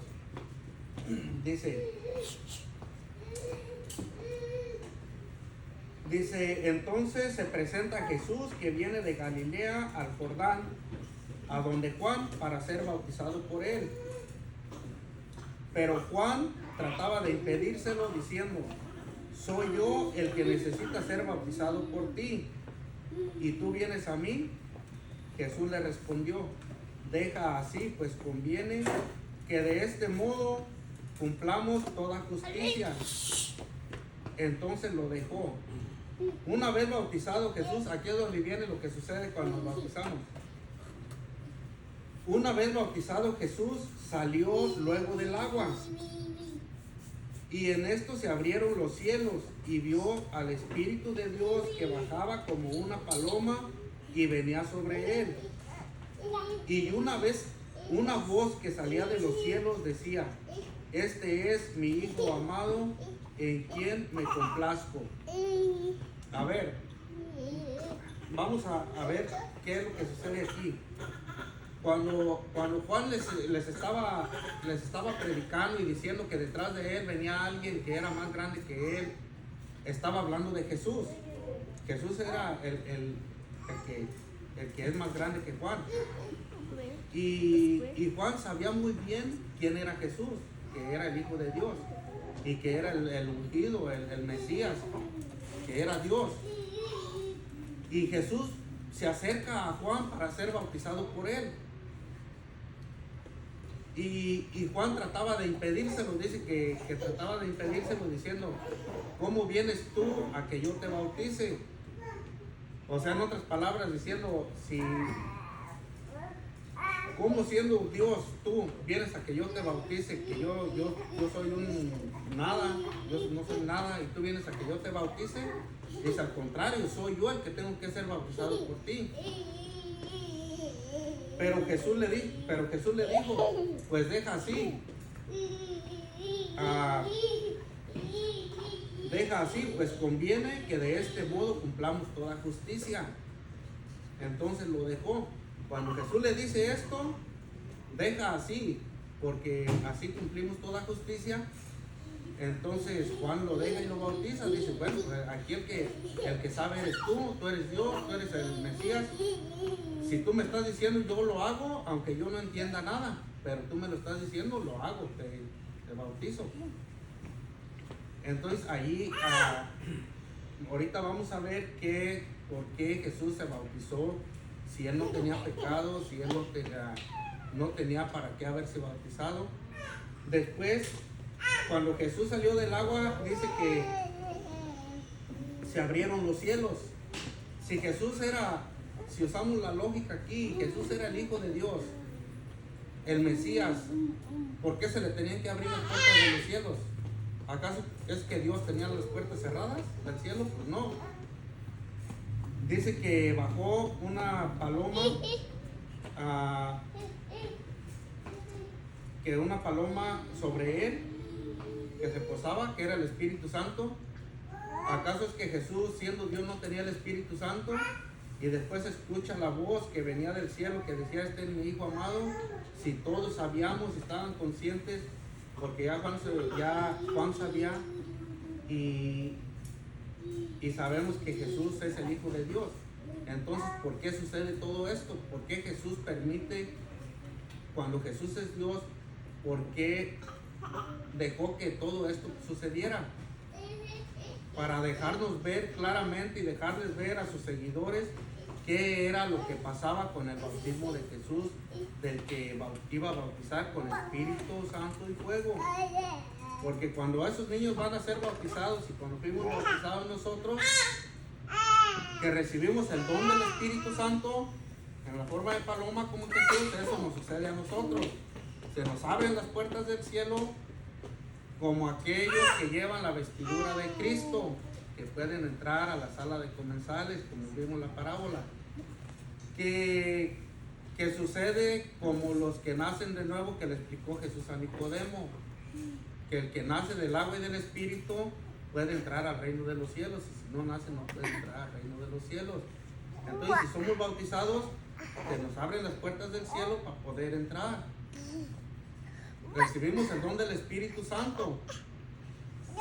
Dice, entonces se presenta Jesús, que viene de Galilea al Jordán, a donde Juan, para ser bautizado por él. Pero Juan trataba de impedírselo diciendo: soy yo el que necesita ser bautizado por ti, ¿y tú vienes a mí? Jesús le respondió: deja así, pues conviene que de este modo cumplamos toda justicia. Entonces lo dejó. Una vez bautizado Jesús, aquí es donde viene lo que sucede cuando nos bautizamos. Una vez bautizado Jesús, salió luego del agua. Y en esto se abrieron los cielos y vio al Espíritu de Dios que bajaba como una paloma y venía sobre él. Y una vez una voz que salía de los cielos decía: este es mi Hijo amado, en quien me complazco. A ver, vamos a ver qué es lo que sucede aquí. Cuando Juan les estaba predicando y diciendo que detrás de él venía alguien que era más grande que él, estaba hablando de Jesús. Jesús era el que es más grande que Juan. Y Juan sabía muy bien quién era Jesús, que era el Hijo de Dios y que era el ungido, el Mesías, que era Dios. Y Jesús se acerca a Juan para ser bautizado por él. Y Juan trataba de impedírselo, dice que trataba de impedírselo diciendo: ¿cómo vienes tú a que yo te bautice? O sea, en otras palabras, diciendo: ¿cómo siendo Dios tú vienes a que yo te bautice? Que yo soy un nada, yo no soy nada y tú vienes a que yo te bautice. Dice: al contrario, soy yo el que tengo que ser bautizado por ti. Pero Jesús le dijo: pues deja así. Deja así, pues conviene que de este modo cumplamos toda justicia. Entonces lo dejó. Cuando Jesús le dice esto, deja así, porque así cumplimos toda justicia. Entonces Juan lo deja y lo bautiza. Dice: bueno, pues aquí el que sabe eres tú eres Dios, tú eres el Mesías. Si tú me estás diciendo, yo lo hago, aunque yo no entienda nada, pero tú me lo estás diciendo, lo hago, te bautizo. Entonces allí, ahorita vamos a ver por qué Jesús se bautizó, si él no tenía pecado, si él no tenía para qué haberse bautizado. Después, cuando Jesús salió del agua, dice que se abrieron los cielos. Si usamos la lógica aquí, Jesús era el Hijo de Dios, el Mesías, ¿por qué se le tenían que abrir las puertas de los cielos? ¿Acaso es que Dios tenía las puertas cerradas del cielo? Pues no. Dice que bajó una paloma, que una paloma sobre él, que se posaba, que era el Espíritu Santo. ¿Acaso es que Jesús, siendo Dios, no tenía el Espíritu Santo? Y después escucha la voz que venía del cielo que decía: este es mi Hijo amado. Si todos sabíamos, estaban conscientes porque ya Juan sabía y sabemos que Jesús es el Hijo de Dios. Entonces, ¿por qué sucede todo esto? ¿Por qué Jesús permite, cuando Jesús es Dios, por qué dejó que todo esto sucediera? Para dejarnos ver claramente y dejarles ver a sus seguidores qué era lo que pasaba con el bautismo de Jesús, del que iba a bautizar con Espíritu Santo y fuego. Porque cuando esos niños van a ser bautizados y cuando fuimos bautizados nosotros, que recibimos el don del Espíritu Santo en la forma de paloma como Jesús, eso nos sucede a nosotros. Se nos abren las puertas del cielo como aquellos que llevan la vestidura de Cristo, que pueden entrar a la sala de comensales, como vimos la parábola. Que sucede como los que nacen de nuevo, que le explicó Jesús a Nicodemo, que el que nace del agua y del Espíritu puede entrar al reino de los cielos, y si no nace no puede entrar al reino de los cielos. Entonces, si somos bautizados, se nos abren las puertas del cielo para poder entrar. Recibimos el don del Espíritu Santo.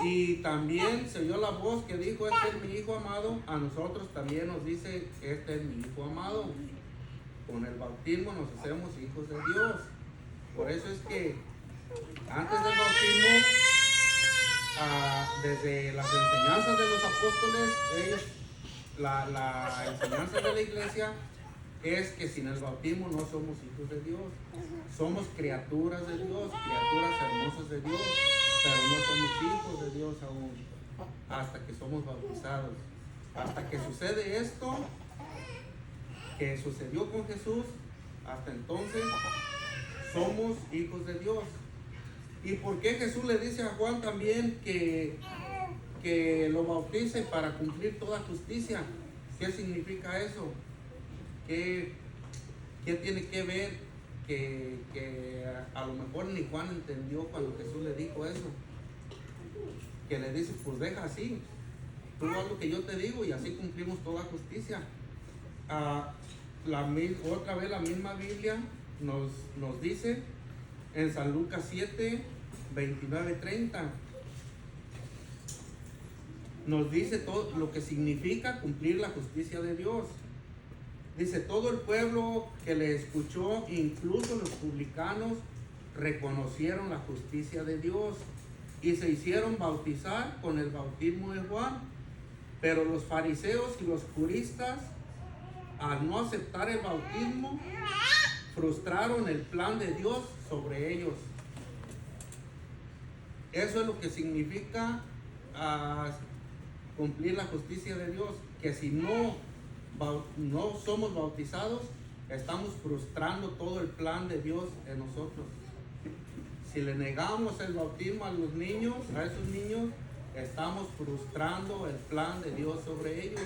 Y también se oyó la voz que dijo: este es mi Hijo amado. A nosotros también nos dice: este es mi Hijo amado. Con el bautismo nos hacemos hijos de Dios. Por eso es que antes del bautismo, desde las enseñanzas de los apóstoles, la enseñanza de la iglesia es que sin el bautismo no somos hijos de Dios. Somos criaturas de Dios, criaturas hermosas de Dios, pero no somos hijos de Dios aún, hasta que somos bautizados. Hasta que sucede esto, que sucedió con Jesús, hasta entonces somos hijos de Dios. ¿Y por qué Jesús le dice a Juan también que lo bautice para cumplir toda justicia? ¿Qué significa eso? ¿Qué tiene que ver? Que a lo mejor ni Juan entendió cuando Jesús le dijo eso. Que le dice: pues deja así, tú haz lo que yo te digo y así cumplimos toda justicia. Otra vez la misma Biblia nos dice en San Lucas 7, 29, 30. Nos dice todo lo que significa cumplir la justicia de Dios. Dice: todo el pueblo que le escuchó, incluso los publicanos, reconocieron la justicia de Dios y se hicieron bautizar con el bautismo de Juan. Pero los fariseos y los juristas, al no aceptar el bautismo, frustraron el plan de Dios sobre ellos. Eso es lo que significa cumplir la justicia de Dios, que si no somos bautizados, estamos frustrando todo el plan de Dios en nosotros. Si le negamos el bautismo a esos niños, estamos frustrando el plan de Dios sobre ellos,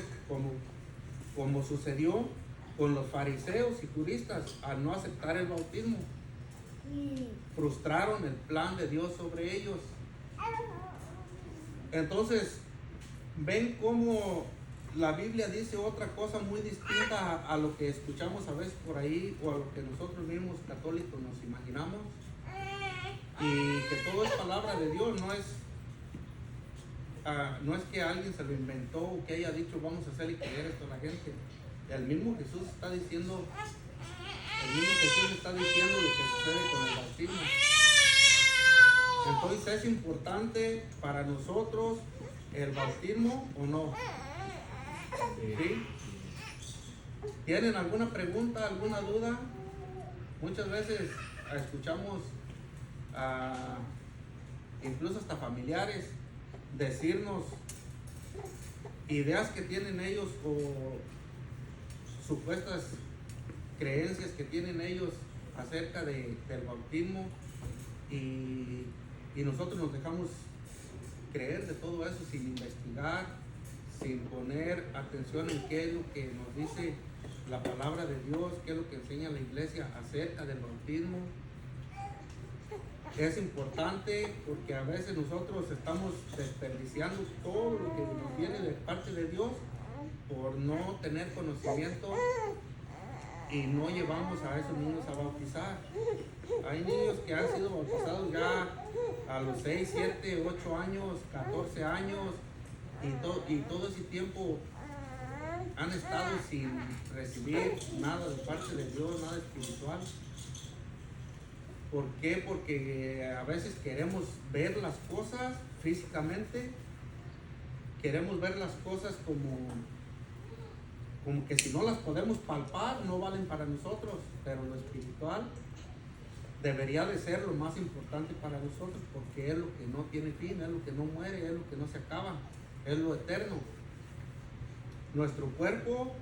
como sucedió con los fariseos y juristas. Al no aceptar el bautismo, frustraron el plan de Dios sobre ellos. Entonces, ven cómo la Biblia dice otra cosa muy distinta a lo que escuchamos a veces por ahí, o a lo que nosotros mismos católicos nos imaginamos, y que todo es palabra de Dios. No es que alguien se lo inventó o que haya dicho: vamos a hacer y creer esto a la gente. El mismo Jesús está diciendo lo que sucede con el bautismo. Entonces, ¿es importante para nosotros el bautismo o no? ¿Sí? ¿Tienen alguna pregunta, alguna duda? Muchas veces escuchamos incluso hasta familiares decirnos ideas que tienen ellos o supuestas creencias que tienen ellos acerca del bautismo, y nosotros nos dejamos creer de todo eso sin investigar, sin poner atención en qué es lo que nos dice la palabra de Dios, qué es lo que enseña la iglesia acerca del bautismo. Es importante porque a veces nosotros estamos desperdiciando todo lo que nos viene de parte de Dios por no tener conocimiento y no llevamos a esos niños a bautizar. Hay niños que han sido bautizados ya a los 6, 7, 8 años, 14 años y todo ese tiempo han estado sin recibir nada de parte de Dios, nada espiritual. ¿Por qué? Porque a veces queremos ver las cosas físicamente, queremos ver las cosas como que si no las podemos palpar no valen para nosotros, pero lo espiritual debería de ser lo más importante para nosotros, porque es lo que no tiene fin, es lo que no muere, es lo que no se acaba, es lo eterno. Nuestro cuerpo,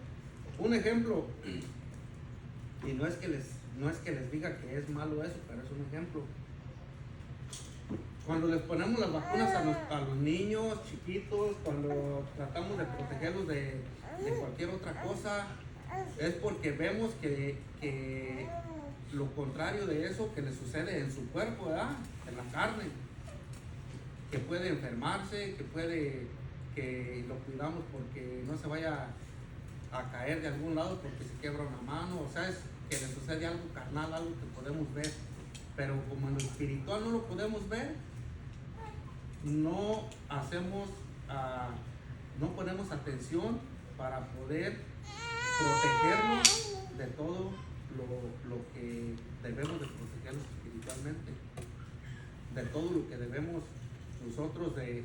un ejemplo, y no es que les diga que es malo eso, pero es un ejemplo. Cuando les ponemos las vacunas a los niños chiquitos, cuando tratamos de protegerlos de cualquier otra cosa, es porque vemos que lo contrario de eso que le sucede en su cuerpo, ¿verdad? En la carne, que puede enfermarse, que lo cuidamos porque no se vaya a caer de algún lado porque se quiebra una mano, o sea, es que le sucede algo carnal, algo que podemos ver, pero como en lo espiritual no lo podemos ver, no ponemos atención para poder protegernos de todo lo que debemos de protegernos espiritualmente, de todo lo que debemos nosotros de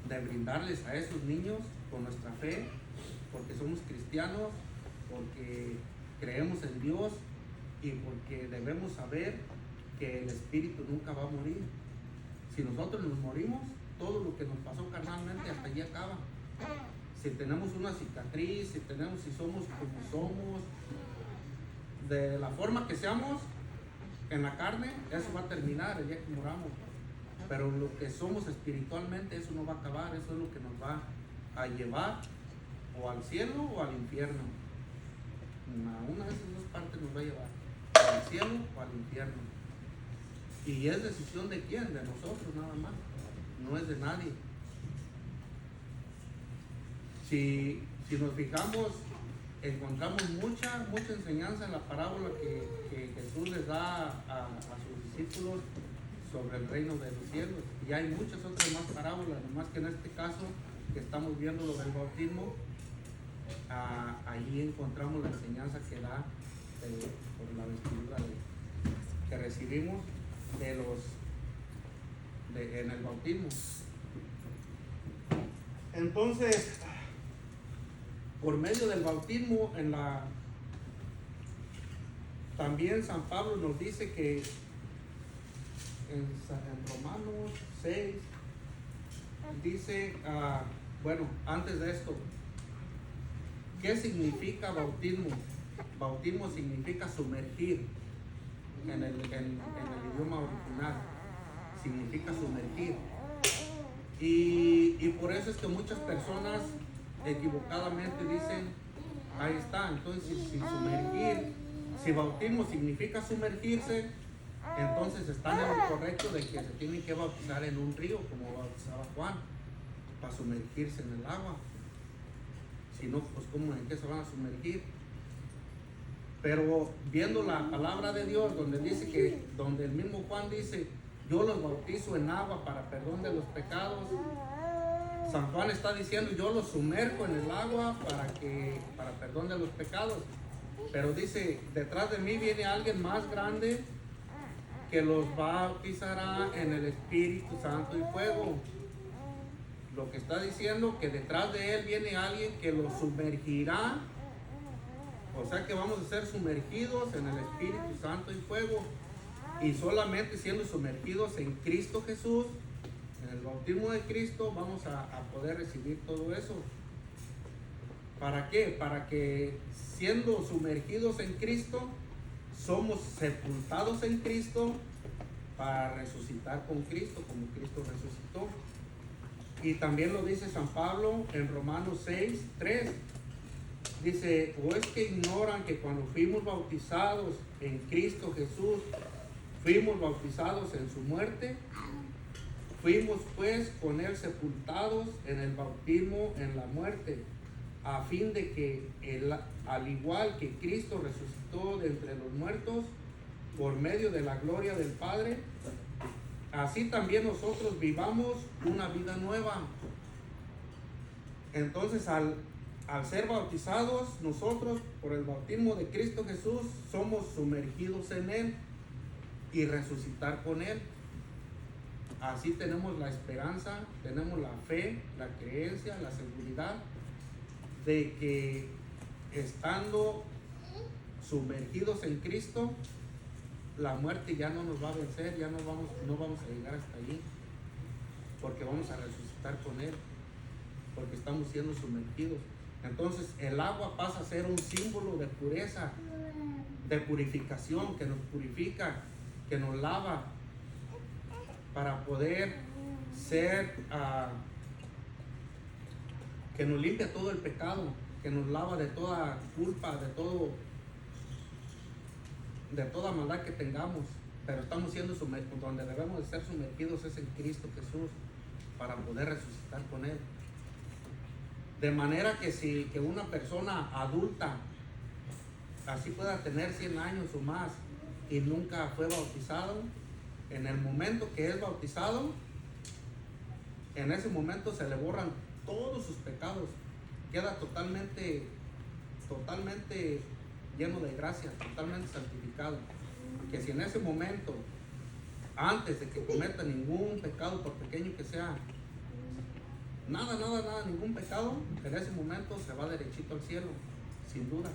brindarles a esos niños con nuestra fe, porque somos cristianos, porque creemos en Dios y porque debemos saber que el espíritu nunca va a morir. Si nosotros nos morimos, todo lo que nos pasó carnalmente hasta allí acaba. Si tenemos una cicatriz, si somos como somos, de la forma que seamos en la carne, eso va a terminar el día que moramos. Pero lo que somos espiritualmente, eso no va a acabar, eso es lo que nos va a llevar o al cielo o al infierno. Una de esas dos partes nos va a llevar, al cielo o al infierno. Y es decisión de quién, de nosotros nada más, no es de nadie. Si nos fijamos, encontramos mucha enseñanza en la parábola que Jesús les da a sus discípulos sobre el reino de los cielos. Y hay muchas otras más parábolas, nomás que en este caso que estamos viendo lo del bautismo, ahí encontramos la enseñanza que da por la vestidura que recibimos en el bautismo. Entonces, por medio del bautismo, también San Pablo nos dice que en Romanos 6 dice, antes de esto, ¿qué significa bautismo? Bautismo significa sumergir en el idioma original, significa sumergir. Y por eso es que muchas personas equivocadamente dicen, ahí está, entonces si bautismo significa sumergirse, entonces están en lo correcto de que se tienen que bautizar en un río como bautizaba Juan, para sumergirse en el agua. Si no, pues ¿en qué se van a sumergir? Pero viendo la palabra de Dios, donde el mismo Juan dice, yo los bautizo en agua para perdón de los pecados, San Juan está diciendo, yo los sumerjo en el agua para perdón de los pecados. Pero dice, detrás de mí viene alguien más grande que los bautizará en el Espíritu Santo y fuego. Lo que está diciendo, que detrás de él viene alguien que los sumergirá. O sea que vamos a ser sumergidos en el Espíritu Santo y fuego. Y solamente siendo sumergidos en Cristo Jesús, en el bautismo de Cristo, vamos a poder recibir todo eso. ¿Para qué? Para que siendo sumergidos en Cristo, somos sepultados en Cristo para resucitar con Cristo, como Cristo resucitó. Y también lo dice San Pablo en Romanos 6, 3. Dice, ¿o es que ignoran que cuando fuimos bautizados en Cristo Jesús, fuimos bautizados en su muerte? Fuimos pues con él sepultados en el bautismo en la muerte, a fin de que al igual que Cristo resucitó de entre los muertos por medio de la gloria del Padre, así también nosotros vivamos una vida nueva. Entonces, al ser bautizados, nosotros por el bautismo de Cristo Jesús somos sumergidos en Él y resucitar con Él. Así tenemos la esperanza, tenemos la fe, la creencia, la seguridad de que estando sumergidos en Cristo, la muerte ya no nos va a vencer, ya no vamos a llegar hasta allí, porque vamos a resucitar con Él, porque estamos siendo sumergidos. Entonces el agua pasa a ser un símbolo de pureza, de purificación, que nos purifica, que nos lava, para poder ser, que nos limpia todo el pecado, que nos lava de toda culpa, de toda maldad que tengamos. Pero estamos siendo sumergidos, donde debemos de ser sumergidos es en Cristo Jesús, para poder resucitar con Él. De manera que una persona adulta así pueda tener 100 años o más y nunca fue bautizado, en el momento que es bautizado, en ese momento se le borran todos sus pecados, queda totalmente lleno de gracia, totalmente santificado. Que si en ese momento, antes de que cometa ningún pecado, por pequeño que sea, nada, ningún pecado, en ese momento se va derechito al cielo, sin duda,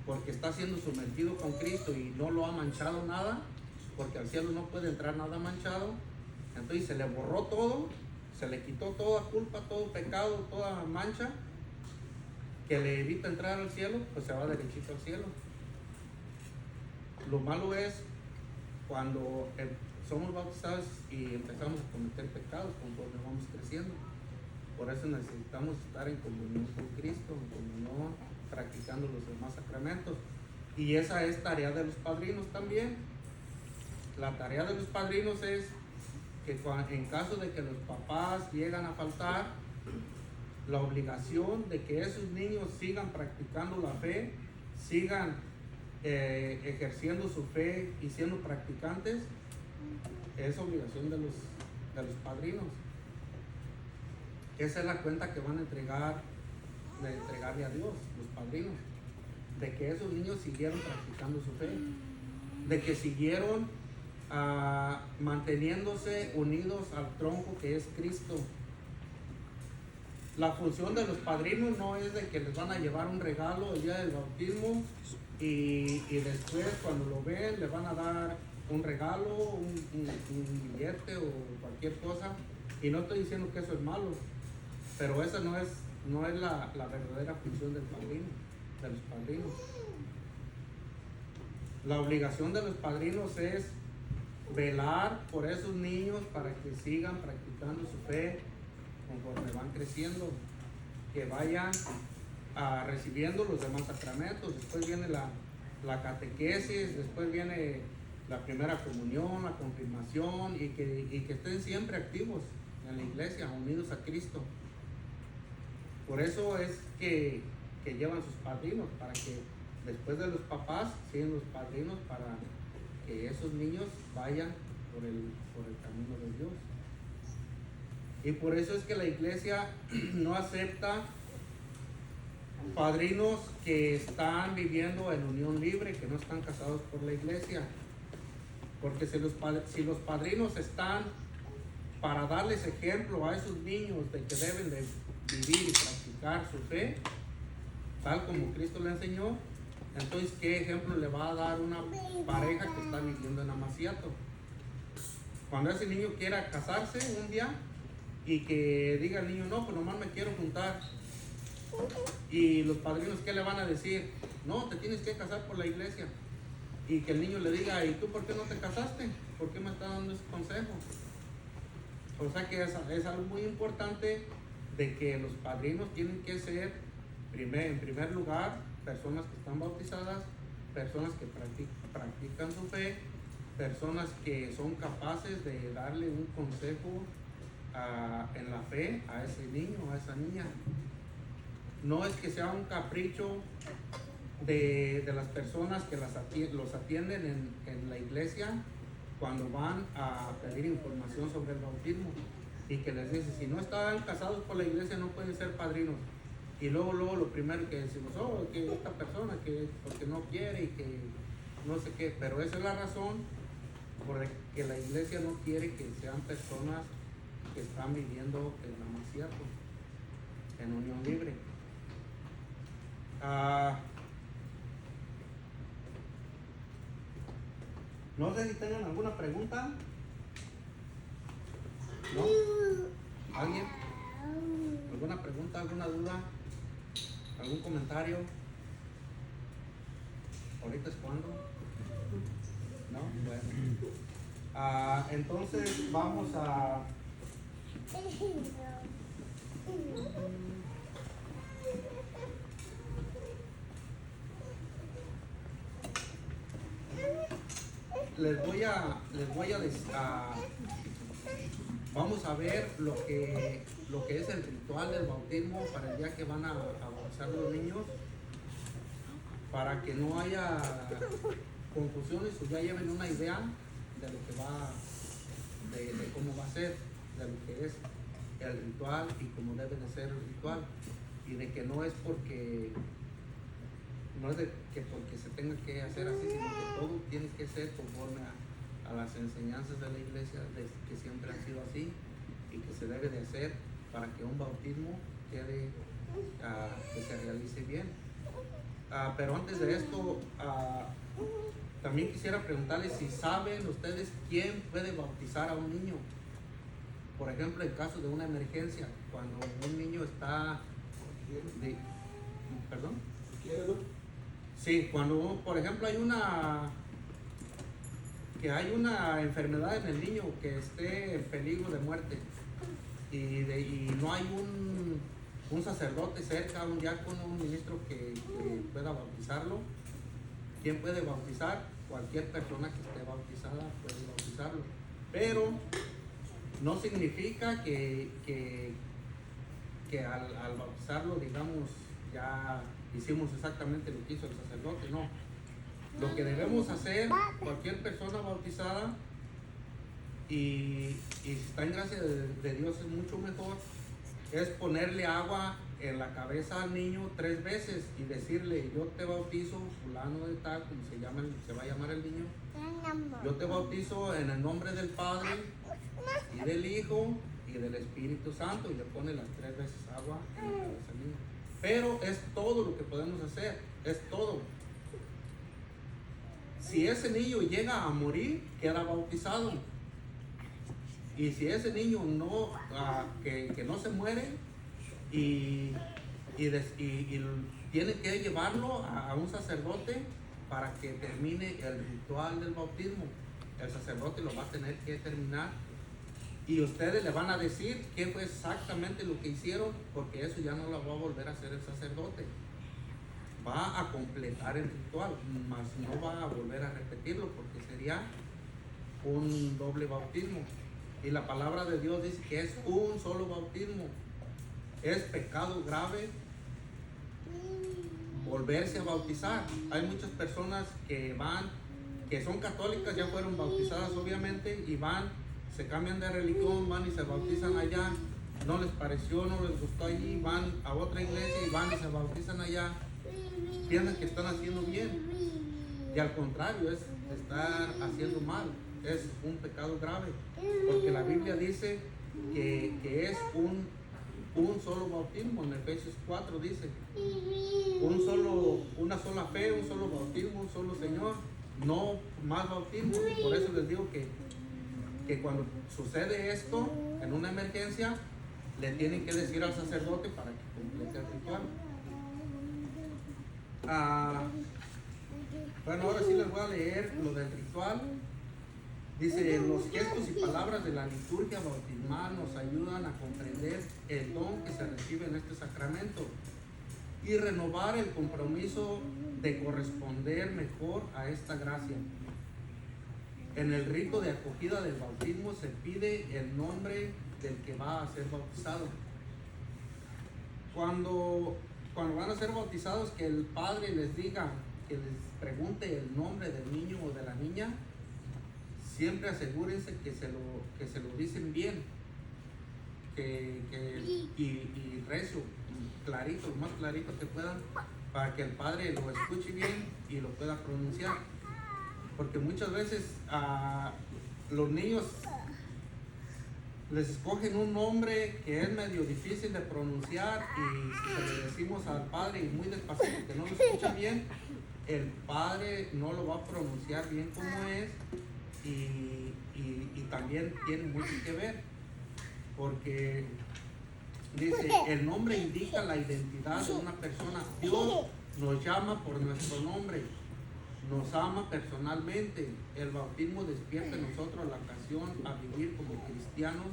porque está siendo sumergido con Cristo y no lo ha manchado nada, porque al cielo no puede entrar nada manchado. Entonces se le borró todo, se le quitó toda culpa, todo pecado, toda mancha que le evita entrar al cielo, pues se va derechito al cielo. Lo malo es cuando somos bautizados y empezamos a cometer pecados conforme vamos creciendo. Por eso necesitamos estar en comunión con Cristo, en comunión, practicando los demás sacramentos. Y esa es tarea de los padrinos también. La tarea de los padrinos es que en caso de que los papás llegan a faltar, la obligación de que esos niños sigan practicando la fe, sigan ejerciendo su fe y siendo practicantes, es obligación de los padrinos. Esa es la cuenta que van a entregarle a Dios, los padrinos, de que esos niños siguieron practicando su fe, de que siguieron manteniéndose unidos al tronco que es Cristo. La función de los padrinos no es de que les van a llevar un regalo el día del bautismo y después cuando lo ven le van a dar un regalo, un billete o cualquier cosa. Y no estoy diciendo que eso es malo, pero esa no es la verdadera función del padrino, de los padrinos. La obligación de los padrinos es velar por esos niños para que sigan practicando su fe conforme van creciendo, que vayan recibiendo los demás sacramentos. Después viene la catequesis, después viene la primera comunión, la confirmación, y que estén siempre activos en la iglesia, unidos a Cristo. Por eso es que llevan sus padrinos, para que después de los papás siguen los padrinos, para que esos niños vayan por el camino de Dios. Y por eso es que la iglesia no acepta padrinos que están viviendo en unión libre, que no están casados por la iglesia. Porque si los padrinos están para darles ejemplo a esos niños de que deben de vivir y practicar su fe, tal como Cristo le enseñó, entonces ¿qué ejemplo le va a dar una pareja que está viviendo en amaciato? Cuando ese niño quiera casarse un día y que diga el niño, no, pues nomás me quiero juntar, y los padrinos ¿qué le van a decir? No, te tienes que casar por la iglesia. Y que el niño le diga, ¿y tú por qué no te casaste? ¿Por qué me está dando ese consejo? O sea que es algo muy importante, de que los padrinos tienen que ser, en primer lugar, personas que están bautizadas, personas que practican su fe, personas que son capaces de darle un consejo en la fe a ese niño, a esa niña. no es que sea un capricho de las personas que los atienden en la iglesia cuando van a pedir información sobre el bautismo y que les dice, si no están casados por la iglesia no pueden ser padrinos. Y luego lo primero que decimos, oh, que esta persona que porque no quiere y que no sé qué, pero esa es la razón por la que la iglesia no quiere que sean personas que están viviendo el amasíato en unión libre. No sé si tengan alguna pregunta. ¿No? ¿Alguien? ¿Alguna pregunta, alguna duda? ¿Algún comentario? ¿Ahorita es cuando? ¿No? Bueno. Entonces vamos a... Les voy a decir, vamos a ver lo que es el ritual del bautismo para el día que van a bautizar los niños, para que no haya confusiones o ya lleven una idea de lo que va, de cómo va a ser, de lo que es el ritual y cómo debe de ser el ritual, y de que no es porque se tenga que hacer así, sino que todo tiene que ser conforme a las enseñanzas de la iglesia, que siempre han sido así y que se debe de hacer para que un bautismo quede, que se realice bien. Pero antes de esto, también quisiera preguntarles si saben ustedes quién puede bautizar a un niño. Por ejemplo, en caso de una emergencia, cuando un niño está... ¿Perdón? Sí, cuando, por ejemplo, hay una enfermedad en el niño que esté en peligro de muerte y no hay un sacerdote cerca, un diácono, un ministro que pueda bautizarlo. ¿Quién puede bautizar? Cualquier persona que esté bautizada puede bautizarlo. Pero no significa que al bautizarlo, digamos, ya hicimos exactamente lo que hizo el sacerdote. No. Lo que debemos hacer, cualquier persona bautizada, y si está en gracia de Dios es mucho mejor, es ponerle agua en la cabeza al niño 3 veces y decirle, yo te bautizo, fulano de tal, como se va a llamar el niño, yo te bautizo en el nombre del Padre y del Hijo y del Espíritu Santo, y le pone las 3 veces agua en la cabeza al niño. Pero es todo lo que podemos hacer, es todo. Si ese niño llega a morir, queda bautizado. Y si ese niño no, que no se muere y tiene que llevarlo a un sacerdote para que termine el ritual del bautismo, el sacerdote lo va a tener que terminar. Y ustedes le van a decir qué fue exactamente lo que hicieron, porque eso ya no lo va a volver a hacer el sacerdote. Va a completar el ritual, mas no va a volver a repetirlo, porque sería un doble bautismo. Y la palabra de Dios dice que es un solo bautismo. Es pecado grave volverse a bautizar. Hay muchas personas que son católicas, ya fueron bautizadas obviamente, y se cambian de religión, van y se bautizan allá, no les pareció, no les gustó allí, van a otra iglesia y van y se bautizan allá, piensan que están haciendo bien, y al contrario, es estar haciendo mal, es un pecado grave, porque la Biblia dice que es un solo bautismo. En Efesios 4 dice una sola fe, un solo bautismo, un solo Señor, no más bautismos. Por eso les digo que cuando sucede esto en una emergencia, le tienen que decir al sacerdote para que complete el ritual. Bueno, ahora sí les voy a leer lo del ritual. Dice, los gestos y palabras de la liturgia bautismal nos ayudan a comprender el don que se recibe en este sacramento y renovar el compromiso de corresponder mejor a esta gracia. En el rito de acogida del bautismo se pide el nombre del que va a ser bautizado. Cuando cuando van a ser bautizados, que el padre les diga, que les pregunte el nombre del niño o de la niña, siempre asegúrense que se lo dicen bien, y recio, clarito, lo más clarito que puedan, para que el padre lo escuche bien y lo pueda pronunciar. Porque muchas veces a los niños les escogen un nombre que es medio difícil de pronunciar, y si se le decimos al padre y muy despacito que no lo escucha bien, el padre no lo va a pronunciar bien como es, y también tiene mucho que ver, porque dice, el nombre indica la identidad de una persona. Dios nos llama por nuestro nombre, nos ama personalmente. El bautismo despierta en nosotros la ocasión a vivir como cristianos,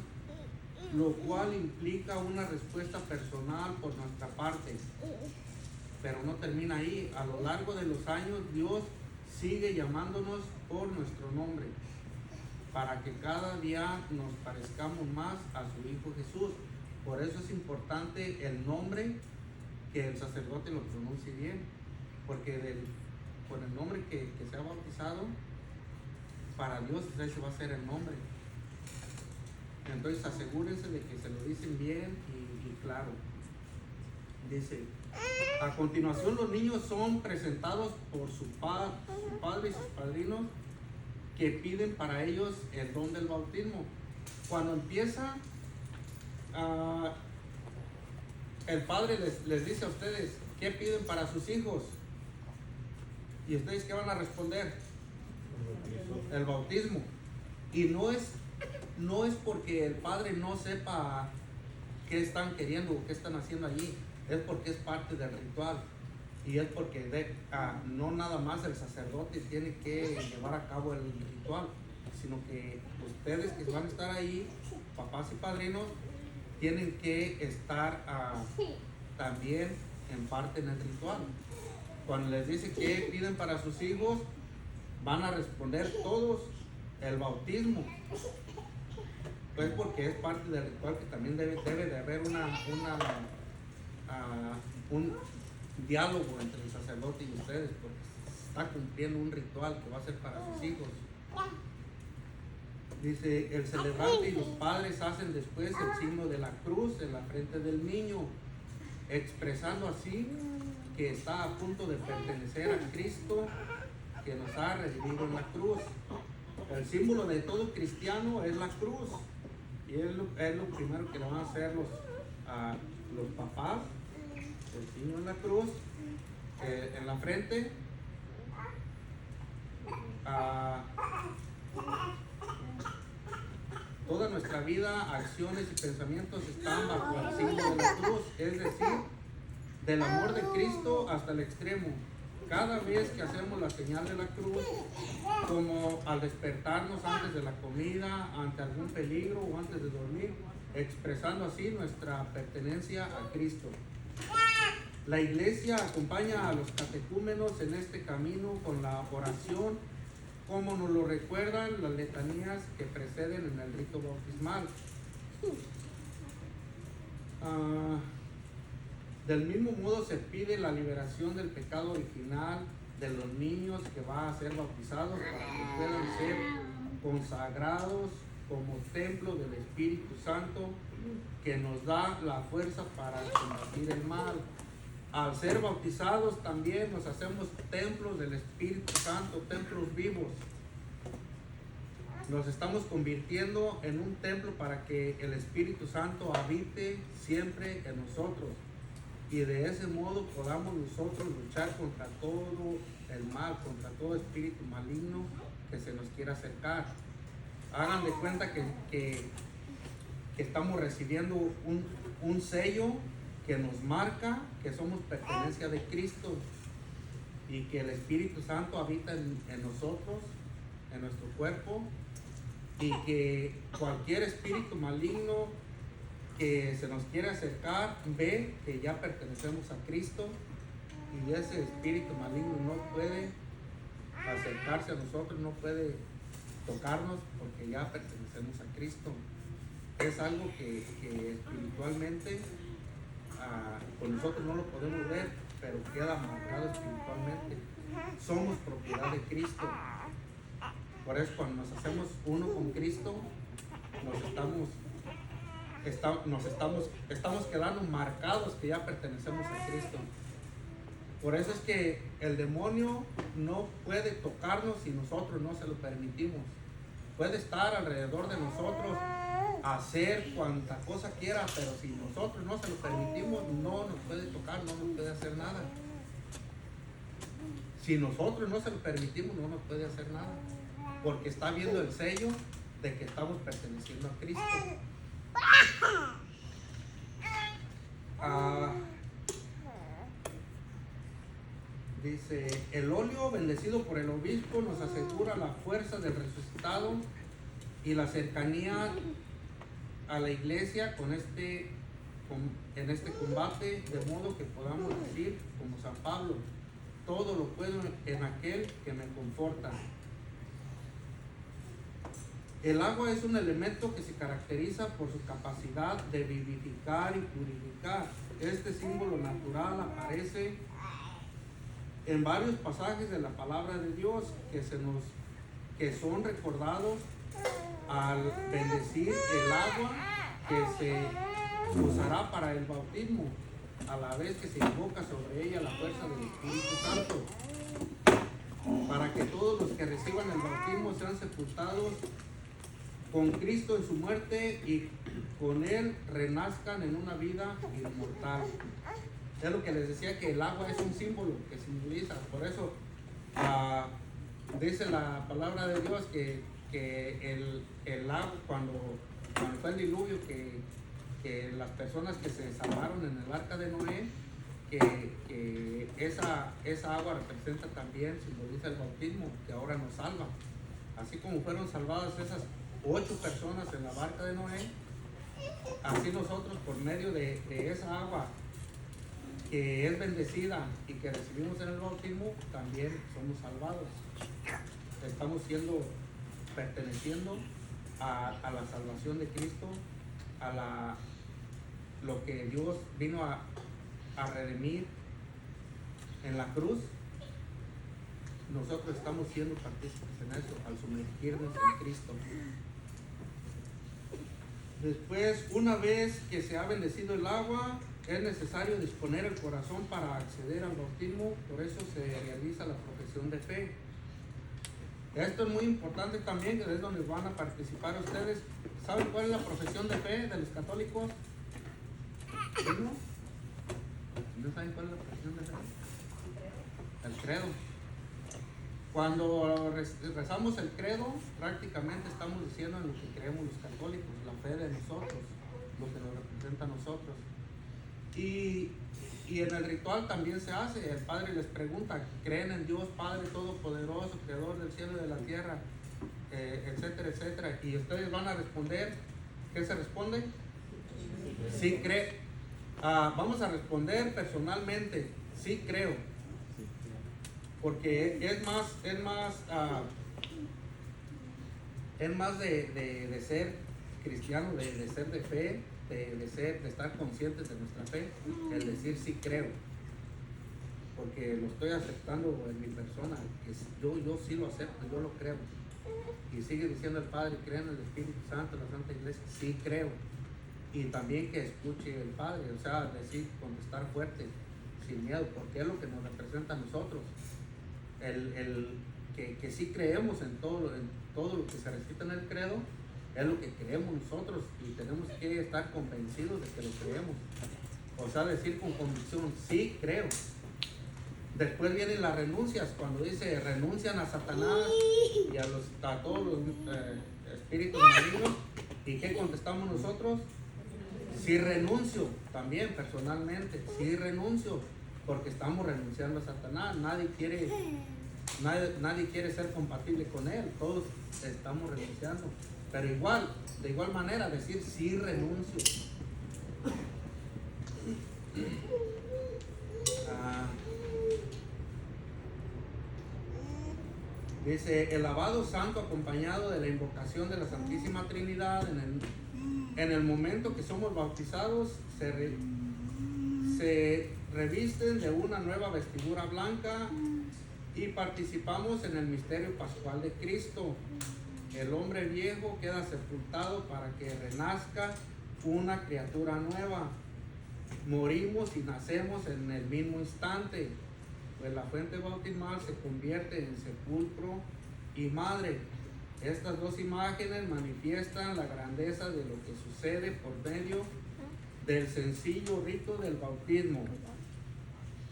lo cual implica una respuesta personal por nuestra parte. Pero no termina ahí. A lo largo de los años, Dios sigue llamándonos por nuestro nombre, para que cada día nos parezcamos más a su Hijo Jesús. Por eso es importante el nombre, que el sacerdote lo pronuncie bien, porque con el nombre que se ha bautizado, para Dios ese va a ser el nombre. Entonces asegúrense de que se lo dicen bien y claro. Dice, a continuación los niños son presentados por su padre y sus padrinos, que piden para ellos el don del bautismo. Cuando empieza, el padre les dice a ustedes, ¿qué piden para sus hijos? ¿Y ustedes qué van a responder? El bautismo. Y no es porque el padre no sepa qué están queriendo o qué están haciendo allí, es porque es parte del ritual. Y es porque no nada más el sacerdote tiene que llevar a cabo el ritual, sino que ustedes que van a estar ahí, papás y padrinos, tienen que estar también en parte en el ritual. Cuando les dice que piden para sus hijos, van a responder todos el bautismo. Pues porque es parte del ritual, que también debe de haber un diálogo entre el sacerdote y ustedes, porque está cumpliendo un ritual que va a ser para sus hijos. Dice, el celebrante y los padres hacen después el signo de la cruz en la frente del niño, expresando así que está a punto de pertenecer a Cristo, que nos ha redimido en la cruz. El símbolo de todo cristiano es la cruz, y es lo primero que le van a hacer los papás. El signo en la cruz, en la frente. Toda nuestra vida, acciones y pensamientos están bajo el signo de la cruz, es decir, del amor de Cristo hasta el extremo. Cada vez que hacemos la señal de la cruz, como al despertarnos antes de la comida, ante algún peligro o antes de dormir, expresando así nuestra pertenencia a Cristo. La iglesia acompaña a los catecúmenos en este camino con la oración, como nos lo recuerdan las letanías que preceden en el rito bautismal. Del mismo modo se pide la liberación del pecado original de los niños que van a ser bautizados, para que puedan ser consagrados como templo del Espíritu Santo, que nos da la fuerza para combatir el mal. Al ser bautizados también nos hacemos templos del Espíritu Santo, templos vivos. Nos estamos convirtiendo en un templo para que el Espíritu Santo habite siempre en nosotros, y de ese modo podamos nosotros luchar contra todo el mal, contra todo espíritu maligno que se nos quiera acercar. Hagan de cuenta que estamos recibiendo un sello que nos marca que somos pertenencia de Cristo, y que el Espíritu Santo habita en nosotros, en nuestro cuerpo, y que cualquier espíritu maligno que se nos quiere acercar ve que ya pertenecemos a Cristo, y ese espíritu maligno no puede acercarse a nosotros, no puede tocarnos, porque ya pertenecemos a Cristo. Es algo que espiritualmente pues nosotros no lo podemos ver, pero queda marcado espiritualmente. Somos propiedad de Cristo. Por eso cuando nos hacemos uno con Cristo, estamos quedando marcados que ya pertenecemos a Cristo. Por eso es que el demonio no puede tocarnos si nosotros no se lo permitimos. Puede estar alrededor de nosotros, hacer cuanta cosa quiera, pero si nosotros no se lo permitimos, no nos puede tocar, no nos puede hacer nada. Si nosotros no se lo permitimos, no nos puede hacer nada, porque está viendo el sello de que estamos perteneciendo a Cristo. Dice, el óleo bendecido por el obispo nos asegura la fuerza del resucitado y la cercanía a la iglesia en este combate, de modo que podamos decir, como San Pablo, todo lo puedo en aquel que me conforta. El agua es un elemento que se caracteriza por su capacidad de vivificar y purificar. Este símbolo natural aparece en varios pasajes de la palabra de Dios que son recordados al bendecir el agua que se usará para el bautismo, a la vez que se invoca sobre ella la fuerza del Espíritu Santo, para que todos los que reciban el bautismo sean sepultados con Cristo en su muerte y con Él renazcan en una vida inmortal. Es lo que les decía, que el agua es un símbolo que simboliza. Por eso dice la palabra de Dios que el agua, cuando fue el diluvio, que las personas que se salvaron en el arca de Noé, que esa agua representa también, simboliza el bautismo que ahora nos salva. Así como fueron salvadas esas 8 personas en la barca de Noé, así nosotros, por medio de esa agua que es bendecida y que recibimos en el bautismo, también somos salvados. Estamos perteneciendo a la salvación de Cristo, lo que Dios vino a redimir en la cruz. Nosotros estamos siendo partícipes en eso al sumergirnos en Cristo. Después, una vez que se ha bendecido el agua, es necesario disponer el corazón para acceder al bautismo. Por eso se realiza la profesión de fe. Esto es muy importante también, que es donde van a participar ustedes. ¿Saben cuál es la profesión de fe de los católicos? ¿No? ¿No saben cuál es la profesión de fe? El credo. Cuando rezamos el credo, prácticamente estamos diciendo en lo que creemos los católicos, la fe de nosotros, lo que nos representa a nosotros. Y en el ritual también se hace. El Padre les pregunta, ¿creen en Dios Padre Todopoderoso, Creador del cielo y de la tierra? Etcétera, etcétera. Y ustedes van a responder. ¿Qué se responde? Sí creo. Vamos a responder personalmente, sí creo. Porque es más de ser cristiano, de ser de fe, de estar conscientes de nuestra fe, el decir sí creo, porque lo estoy aceptando en mi persona, que yo sí lo acepto, yo lo creo. Y sigue diciendo el Padre, creo en el Espíritu Santo, en la Santa Iglesia, sí creo. Y también que escuche el Padre, o sea, decir, contestar fuerte, sin miedo, porque es lo que nos representa a nosotros. Que sí creemos en todo lo que se recita en el credo, es lo que creemos nosotros, y tenemos que estar convencidos de que lo creemos. O sea, decir con convicción, sí creo. Después vienen las renuncias, cuando dice renuncian a Satanás y a todos los espíritus malignos. ¿Y qué contestamos nosotros? Sí renuncio, también personalmente, sí renuncio, porque estamos renunciando a Satanás. Nadie quiere ser compatible con él, todos estamos renunciando. Pero de igual manera, decir sí renuncio. Dice, el lavado santo acompañado de la invocación de la Santísima Trinidad en el momento que somos bautizados se revisten de una nueva vestidura blanca y participamos en el misterio pascual de Cristo. El hombre viejo queda sepultado para que renazca una criatura nueva. Morimos y nacemos en el mismo instante, pues la fuente bautismal se convierte en sepulcro y madre. Estas dos imágenes manifiestan la grandeza de lo que sucede por medio del sencillo rito del bautismo.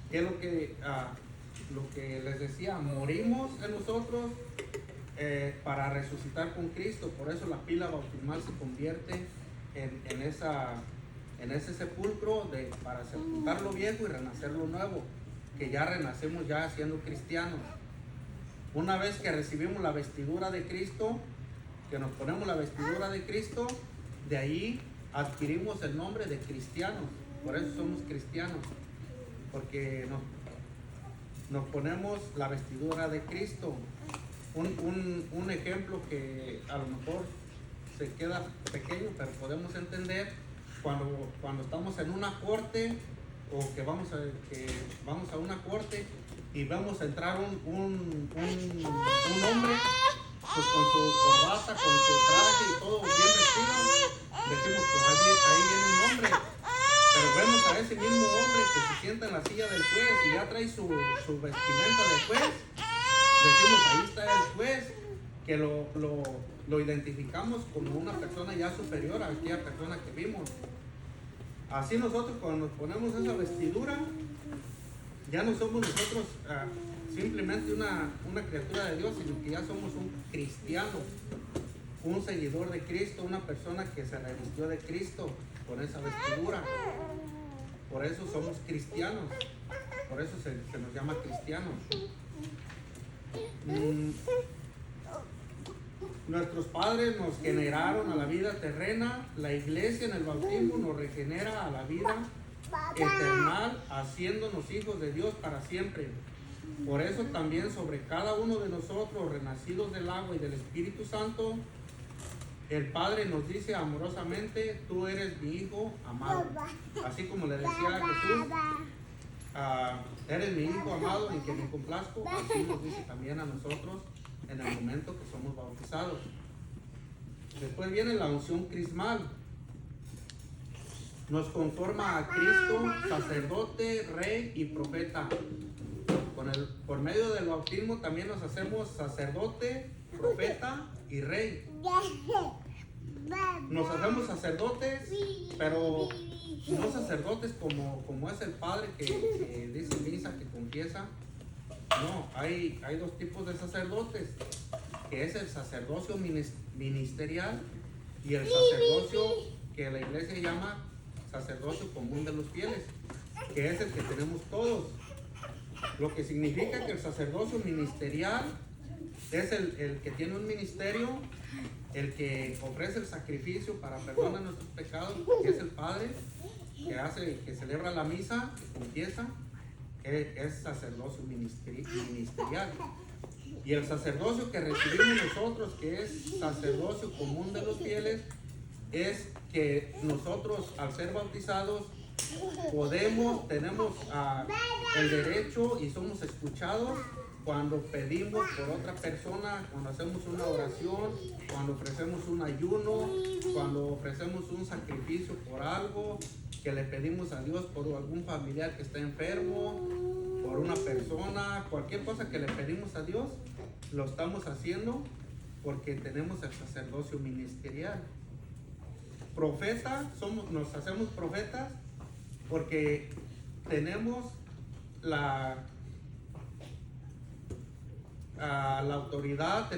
Que es lo que les decía, morimos en nosotros para resucitar con Cristo. Por eso la pila bautismal se convierte en ese sepulcro para sepultar lo viejo y renacer lo nuevo, que ya renacemos ya siendo cristianos. Una vez que recibimos la vestidura de Cristo, que nos ponemos la vestidura de Cristo, de ahí adquirimos el nombre de cristianos. Por eso somos cristianos, porque nos ponemos la vestidura de Cristo. Un ejemplo que a lo mejor se queda pequeño, pero podemos entender cuando estamos en una corte o que vamos a una corte y vemos entrar un hombre pues, con su corbata, con su traje y todo bien vestido. Decimos, pues ahí viene un hombre. Pero vemos a ese mismo hombre que se sienta en la silla del juez y ya trae su vestimenta de juez. Decimos, ahí está el juez, que lo identificamos como una persona ya superior a aquella persona que vimos. Así nosotros cuando nos ponemos esa vestidura, ya no somos nosotros simplemente una criatura de Dios, sino que ya somos un cristiano, un seguidor de Cristo, una persona que se revistió de Cristo con esa vestidura. Por eso somos cristianos, por eso se nos llama cristianos. Nuestros padres nos generaron a la vida terrena. La iglesia en el bautismo nos regenera a la vida eternal, haciéndonos hijos de Dios para siempre. Por eso también sobre cada uno de nosotros, renacidos del agua y del Espíritu Santo, el Padre nos dice amorosamente: tú eres mi hijo amado. Así como le decía a Jesús, eres mi hijo amado en quien me complazco. Así nos dice también a nosotros en el momento que somos bautizados. Después viene la unción crismal. Nos conforma a Cristo, sacerdote, rey y profeta. Por medio del bautismo también nos hacemos sacerdote, profeta y rey. Nos hacemos sacerdotes, pero no sacerdotes como es el Padre que dice misa, que confiesa. No, hay dos tipos de sacerdotes, que es el sacerdocio ministerial y el sacerdocio que la iglesia llama sacerdocio común de los fieles, que es el que tenemos todos. Lo que significa que el sacerdocio ministerial es el que tiene un ministerio, el que ofrece el sacrificio para perdonar nuestros pecados, que es el Padre, que celebra la misa, que confiesa. Es sacerdocio ministerial. Y el sacerdocio que recibimos nosotros, que es sacerdocio común de los fieles, es que nosotros al ser bautizados tenemos el derecho y somos escuchados cuando pedimos por otra persona, cuando hacemos una oración, cuando ofrecemos un ayuno, cuando ofrecemos un sacrificio por algo, que le pedimos a Dios por algún familiar que está enfermo, por una persona, cualquier cosa que le pedimos a Dios, lo estamos haciendo porque tenemos el sacerdocio ministerial. Profeta, nos hacemos profetas porque tenemos la autoridad,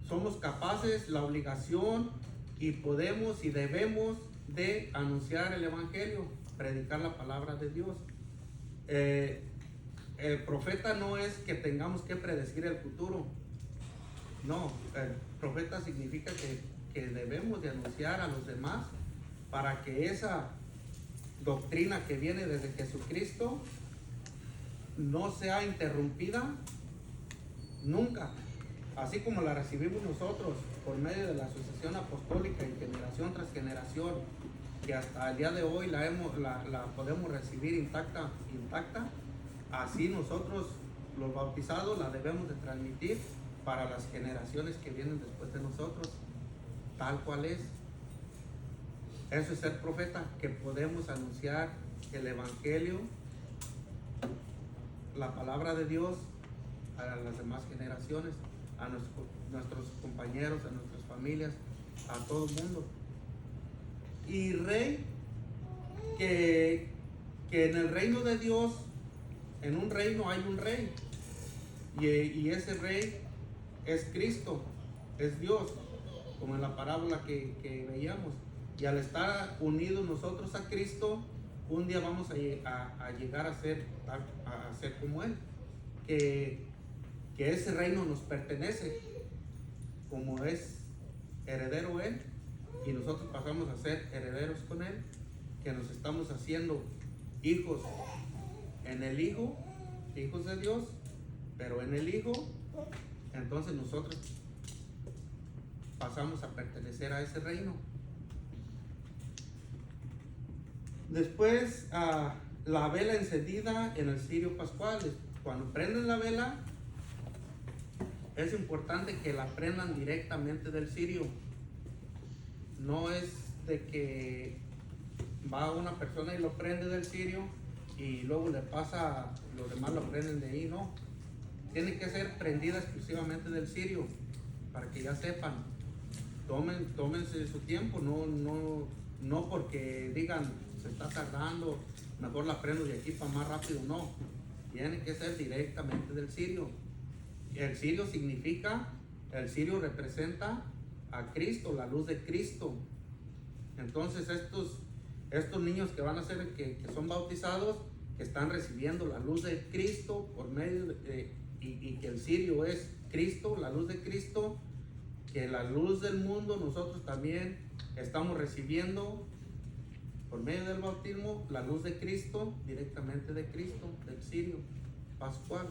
somos capaces, la obligación, y podemos y debemos de anunciar el evangelio, predicar la palabra de Dios. El profeta no es que tengamos que predecir el futuro. No, el profeta significa que debemos de anunciar a los demás para que esa doctrina que viene desde Jesucristo no sea interrumpida nunca, así como la recibimos nosotros por medio de la sucesión apostólica y generación tras generación. que hasta el día de hoy la podemos recibir intacta, así nosotros los bautizados la debemos de transmitir para las generaciones que vienen después de nosotros, tal cual es. Eso es ser profeta, que podemos anunciar el Evangelio, la palabra de Dios a las demás generaciones, a nuestros compañeros, a nuestras familias, a todo el mundo. Y rey, que en el reino de Dios, en un reino hay un rey, y ese rey es Cristo, es Dios, como en la parábola que veíamos. Y al estar unidos nosotros a Cristo, un día vamos a llegar a ser como Él, que ese reino nos pertenece, como es heredero Él, y nosotros pasamos a ser herederos con Él, que nos estamos haciendo hijos en el Hijo, hijos de Dios, pero en el Hijo, entonces nosotros pasamos a pertenecer a ese reino. Después, la vela encendida en el cirio pascual. Cuando prenden la vela, es importante que la prendan directamente del cirio. No es de que va una persona y lo prende del cirio y luego le pasa, los demás lo prenden de ahí, no. Tiene que ser prendida exclusivamente del cirio, para que ya sepan. Tómense su tiempo, no porque digan se está tardando, mejor la prendo de aquí para más rápido, no. Tiene que ser directamente del cirio. El cirio representa a Cristo, la luz de Cristo. Entonces estos niños que van a ser, que son bautizados, que están recibiendo la luz de Cristo por medio y que el cirio es Cristo, la luz de Cristo, que la luz del mundo nosotros también estamos recibiendo por medio del bautismo, la luz de Cristo, directamente de Cristo, del cirio pascual,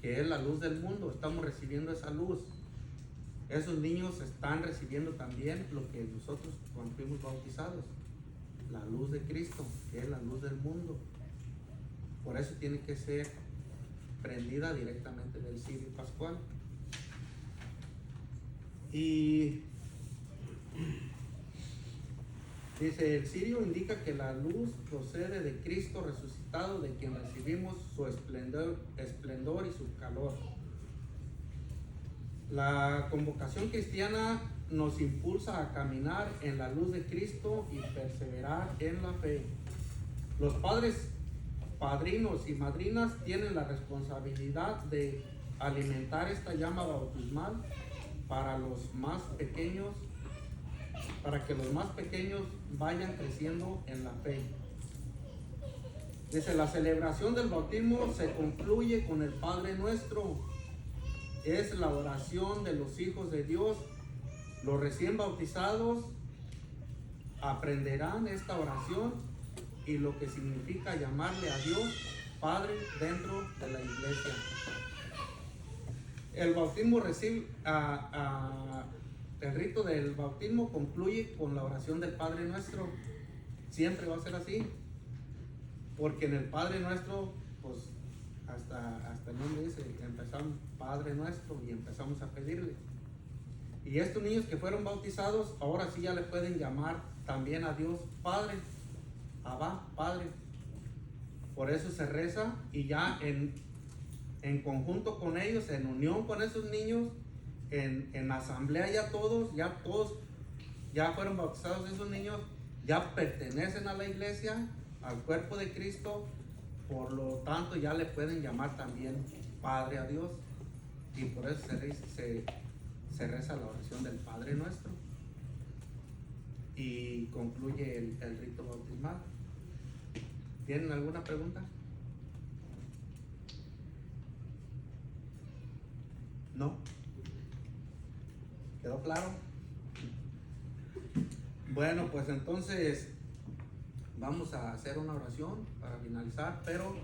que es la luz del mundo. Estamos recibiendo esa luz. Esos niños están recibiendo también lo que nosotros cuando fuimos bautizados, la luz de Cristo, que es la luz del mundo. Por eso tiene que ser prendida directamente del cirio pascual. Y dice, el cirio indica que la luz procede de Cristo resucitado, de quien recibimos su esplendor y su calor. La convocación cristiana nos impulsa a caminar en la luz de Cristo y perseverar en la fe. Los padrinos y madrinas tienen la responsabilidad de alimentar esta llama bautismal para que los más pequeños vayan creciendo en la fe. Dice, la celebración del bautismo se concluye con el Padre Nuestro. Es la oración de los hijos de Dios. Los recién bautizados aprenderán esta oración y lo que significa llamarle a Dios Padre dentro de la iglesia. El bautismo el rito del bautismo concluye con la oración del Padre Nuestro. Siempre va a ser así, porque en el Padre Nuestro, pues hasta el nombre dice, empezamos Padre Nuestro y empezamos a pedirle. Y estos niños que fueron bautizados, ahora sí ya le pueden llamar también a Dios Padre, Abba, Padre. Por eso se reza, y ya en conjunto con ellos, en unión con esos niños, en asamblea, ya todos ya fueron bautizados. Esos niños ya pertenecen a la iglesia, al cuerpo de Cristo. Por lo tanto ya le pueden llamar también Padre a Dios, y por eso se reza la oración del Padre Nuestro y concluye el rito bautismal. ¿Tienen alguna pregunta? ¿No? ¿Quedó claro? Bueno, pues entonces vamos a hacer una oración para finalizar, pero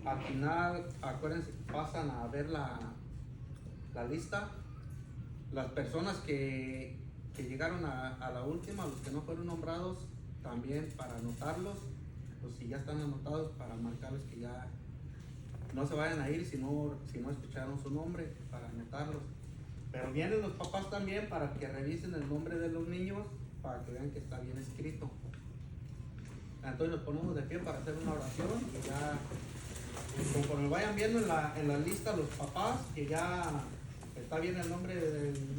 al final, acuérdense, pasan a ver la lista. Las personas que que llegaron a la última, los que no fueron nombrados, también para anotarlos, pues si ya están anotados, para marcarles que ya no se vayan a ir si no escucharon su nombre, para anotarlos. Pero vienen los papás también para que revisen el nombre de los niños, para que vean que está bien escrito. Entonces nos ponemos de pie para hacer una oración y ya, conforme vayan viendo en la lista los papás, que ya está bien el nombre del